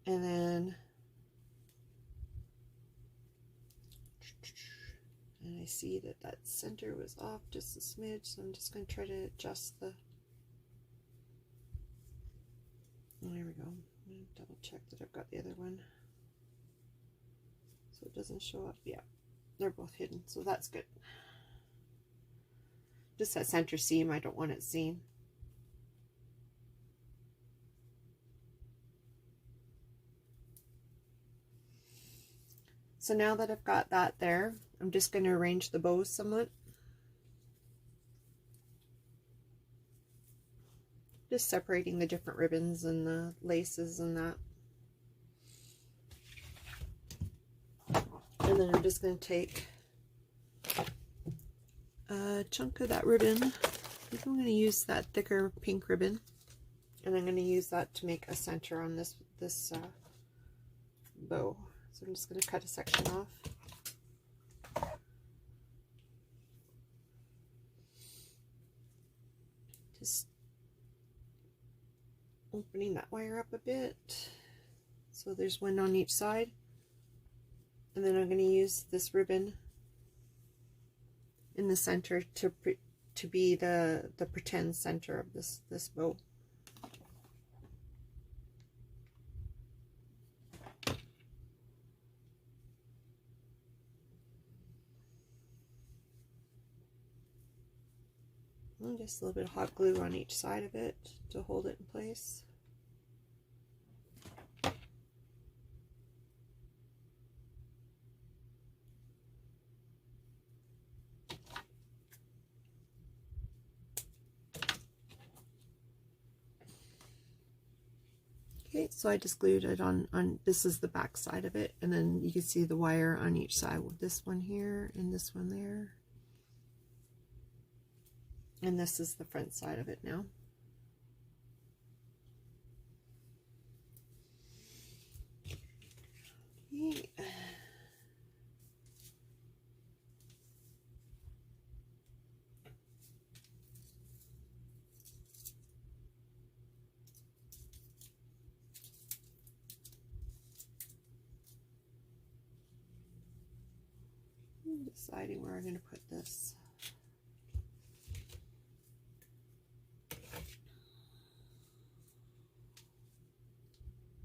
And then I see that that center was off just a smidge, so I'm just going to try to adjust the. Oh, there we go. I'm going to double check that I've got the other one so it doesn't show up. Yeah, they're both hidden, so that's good. Just that center seam, I don't want it seen. So now that I've got that there, I'm just going to arrange the bows somewhat. Just separating the different ribbons and the laces and that. And then I'm just going to take a chunk of that ribbon. I think I'm going to use that thicker pink ribbon, and I'm going to use that to make a center on this bow. So I'm just going to cut a section off. Just opening that wire up a bit so there's one on each side, and then I'm going to use this ribbon in the center to be the pretend center of this bow. And just a little bit of hot glue on each side of it to hold it in place. Okay, so I just glued it on this is the back side of it, and then you can see the wire on each side with this one here and this one there. And this is the front side of it now. Okay. I'm deciding where I'm going to put this.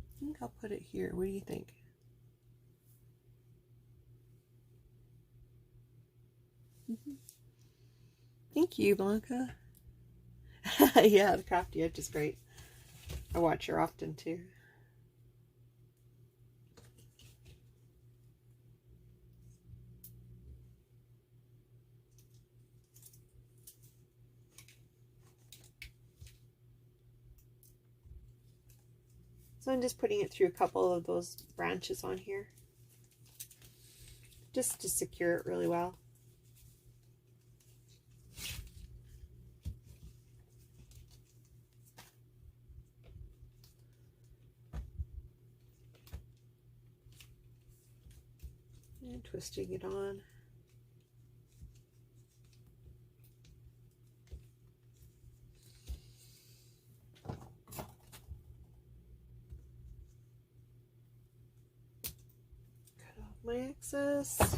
I think I'll put it here. What do you think? Thank you, Blanca. Yeah, the Crafty Edge is great. I watch her often too. So I'm just putting it through a couple of those branches on here, just to secure it really well. And twisting it on. My excess.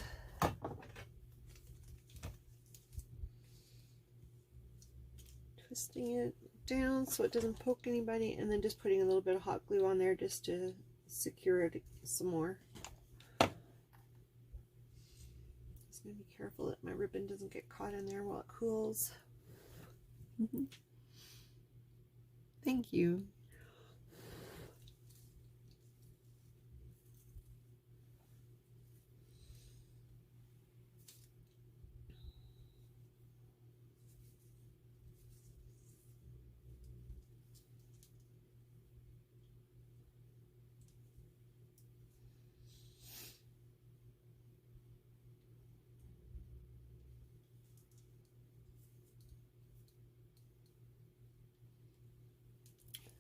Twisting it down so it doesn't poke anybody, and then just putting a little bit of hot glue on there just to secure it some more. Just gonna be careful that my ribbon doesn't get caught in there while it cools. Thank you.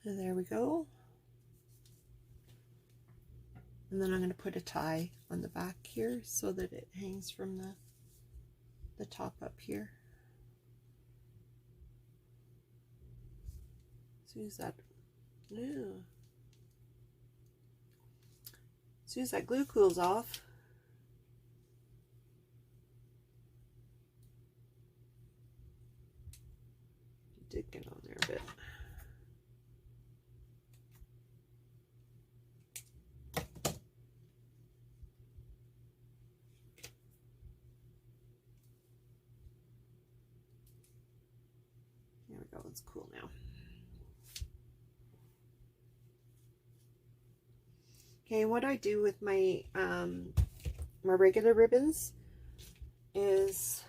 And there we go. And then I'm going to put a tie on the back here so that it hangs from the top up here. As soon as that, yeah. As soon as that glue cools off, it did get on there a bit. There we go, it's cool now. Okay, what I do with my my regular ribbons is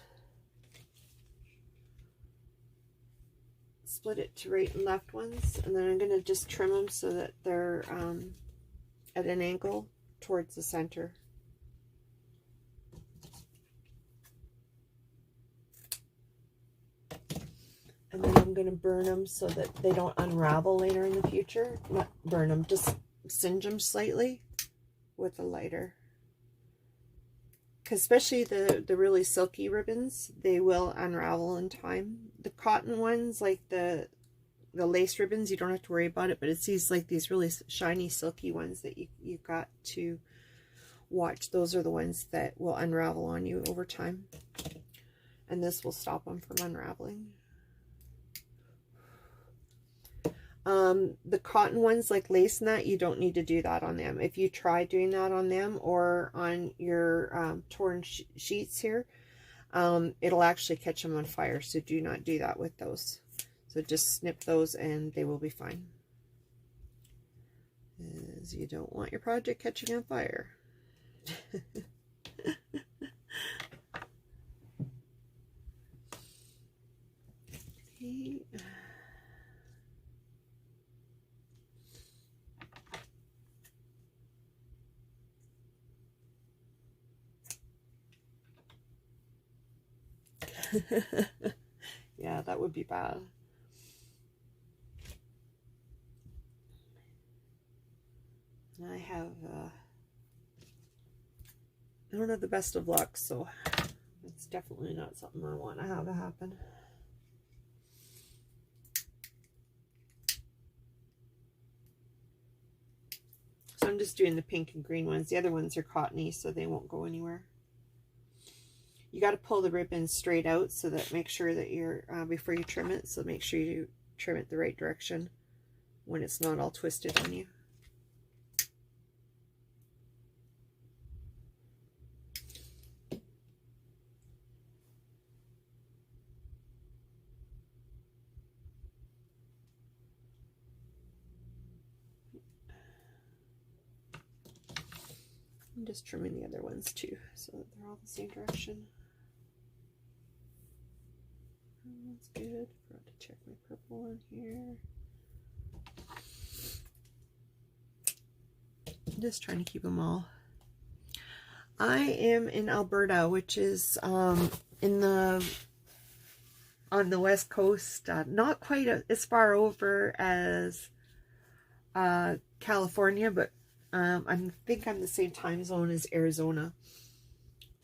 split it to right and left ones, and then I'm going to just trim them so that they're at an angle towards the center. And then I'm going to burn them so that they don't unravel later in the future. Not burn them, just singe them slightly with a lighter. Because especially the really silky ribbons, they will unravel in time. The cotton ones, like the lace ribbons, you don't have to worry about it, but it's these really shiny silky ones that you've got to watch. Those are the ones that will unravel on you over time. And this will stop them from unraveling. The cotton ones like lace and that, you don't need to do that on them. If you try doing that on them or on your torn sheets here, it'll actually catch them on fire. So do not do that with those. So just snip those and they will be fine. As you don't want your project catching on fire. Okay. Yeah, that would be bad. I have I don't have the best of luck, so it's definitely not something I want to have happen. So I'm just doing the pink and green ones. The other ones are cottony, so they won't go anywhere. You got to pull the ribbon straight out so that make sure that you're before you trim it, so make sure you trim it the right direction when it's not all twisted on you. I'm just trimming the other ones too so that they're all the same direction. That's good. Forgot to check my purple one here. I'm just trying to keep them all. I am in Alberta, which is on the west coast, not quite as far over as California, but I think I'm the same time zone as Arizona.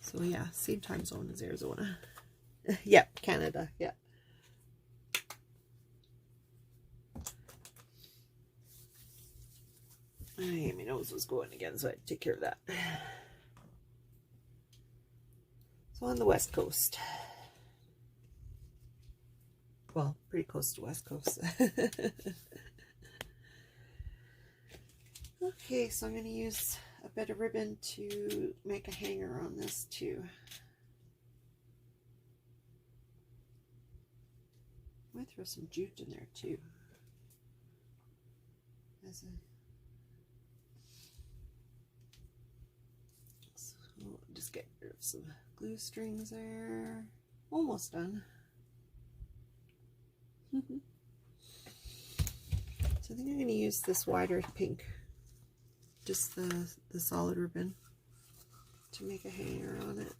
So yeah, same time zone as Arizona. Yep, Canada, yeah. My nose was going again, so I had to take care of that. So on the west coast. Well, pretty close to west coast. Okay, so I'm going to use a bit of ribbon to make a hanger on this too. I might throw some jute in there too. So just get rid of some glue strings there. Almost done. So I think I'm going to use this wider pink, just the solid ribbon, to make a hanger on it.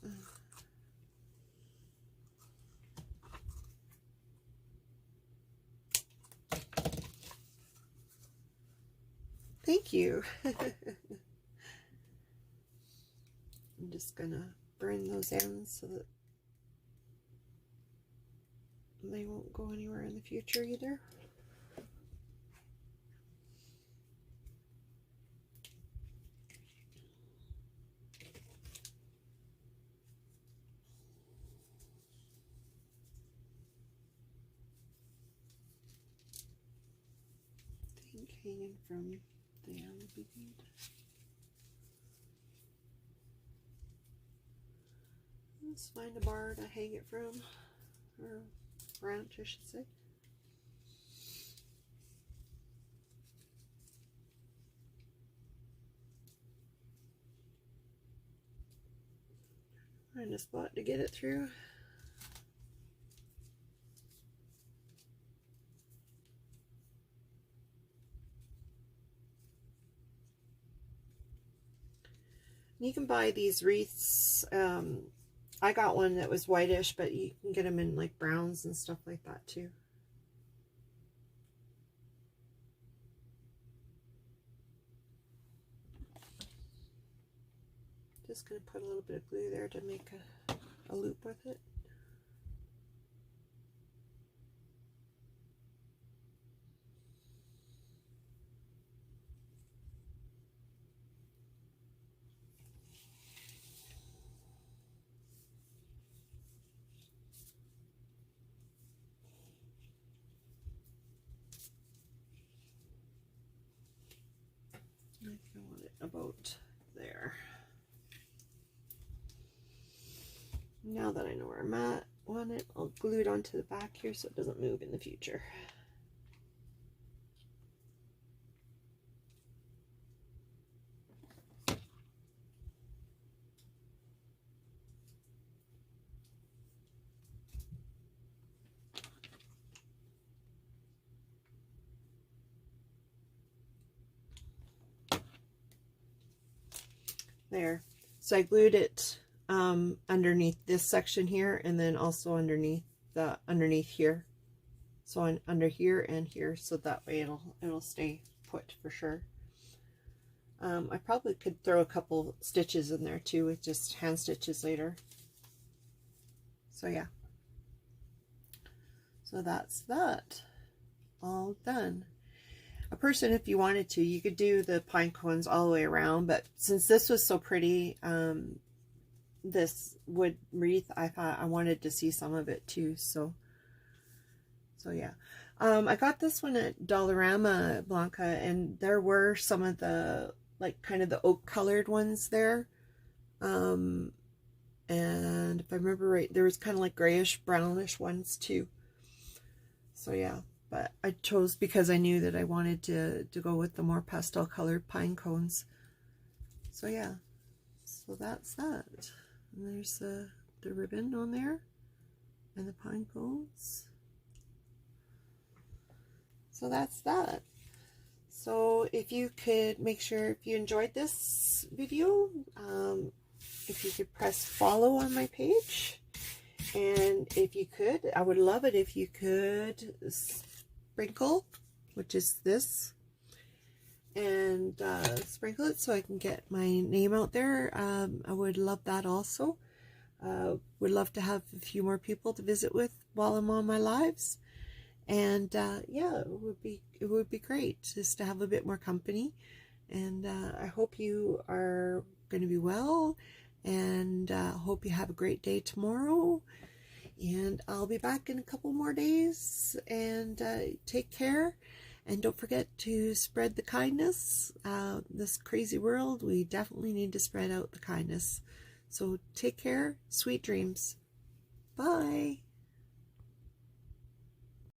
thank you. I'm just gonna burn those ends so that they won't go anywhere in the future either. Hanging from there would be good. Let's find a bar to hang it from, or branch I should say. Find a spot to get it through. You can buy these wreaths. I got one that was whitish, but you can get them in like browns and stuff like that too. Just going to put a little bit of glue there to make a loop with it. I think I want it about there. Now that I know where I'm at, I'll glue it onto the back here so it doesn't move in the future. There. So I glued it underneath this section here, and then also underneath here. So under here and here, so that way it'll stay put for sure. I probably could throw a couple stitches in there too with just hand stitches later. So yeah. So that's that. All done. A person, if you wanted to, you could do the pine cones all the way around, but since this was so pretty, this wood wreath, I thought I wanted to see some of it too. So yeah. I got this one at Dollarama, Blanca, and there were some of the like kind of the oak colored ones there. And if I remember right, there was kind of like grayish brownish ones too. So yeah, but I chose because I knew that I wanted to go with the more pastel colored pine cones. So yeah, so that's that. And there's the ribbon on there and the pine cones. So that's that. So if you could make sure, if you enjoyed this video, if you could press follow on my page, and if you could, I would love it if you could sprinkle, which is this, and sprinkle it so I can get my name out there. I would love that also. Would love to have a few more people to visit with while I'm on my lives. And yeah, it would be great just to have a bit more company. And I hope you are going to be well, and hope you have a great day tomorrow. And I'll be back in a couple more days. And take care, and don't forget to spread the kindness. This crazy world, we definitely need to spread out the kindness. So take care, sweet dreams. Bye.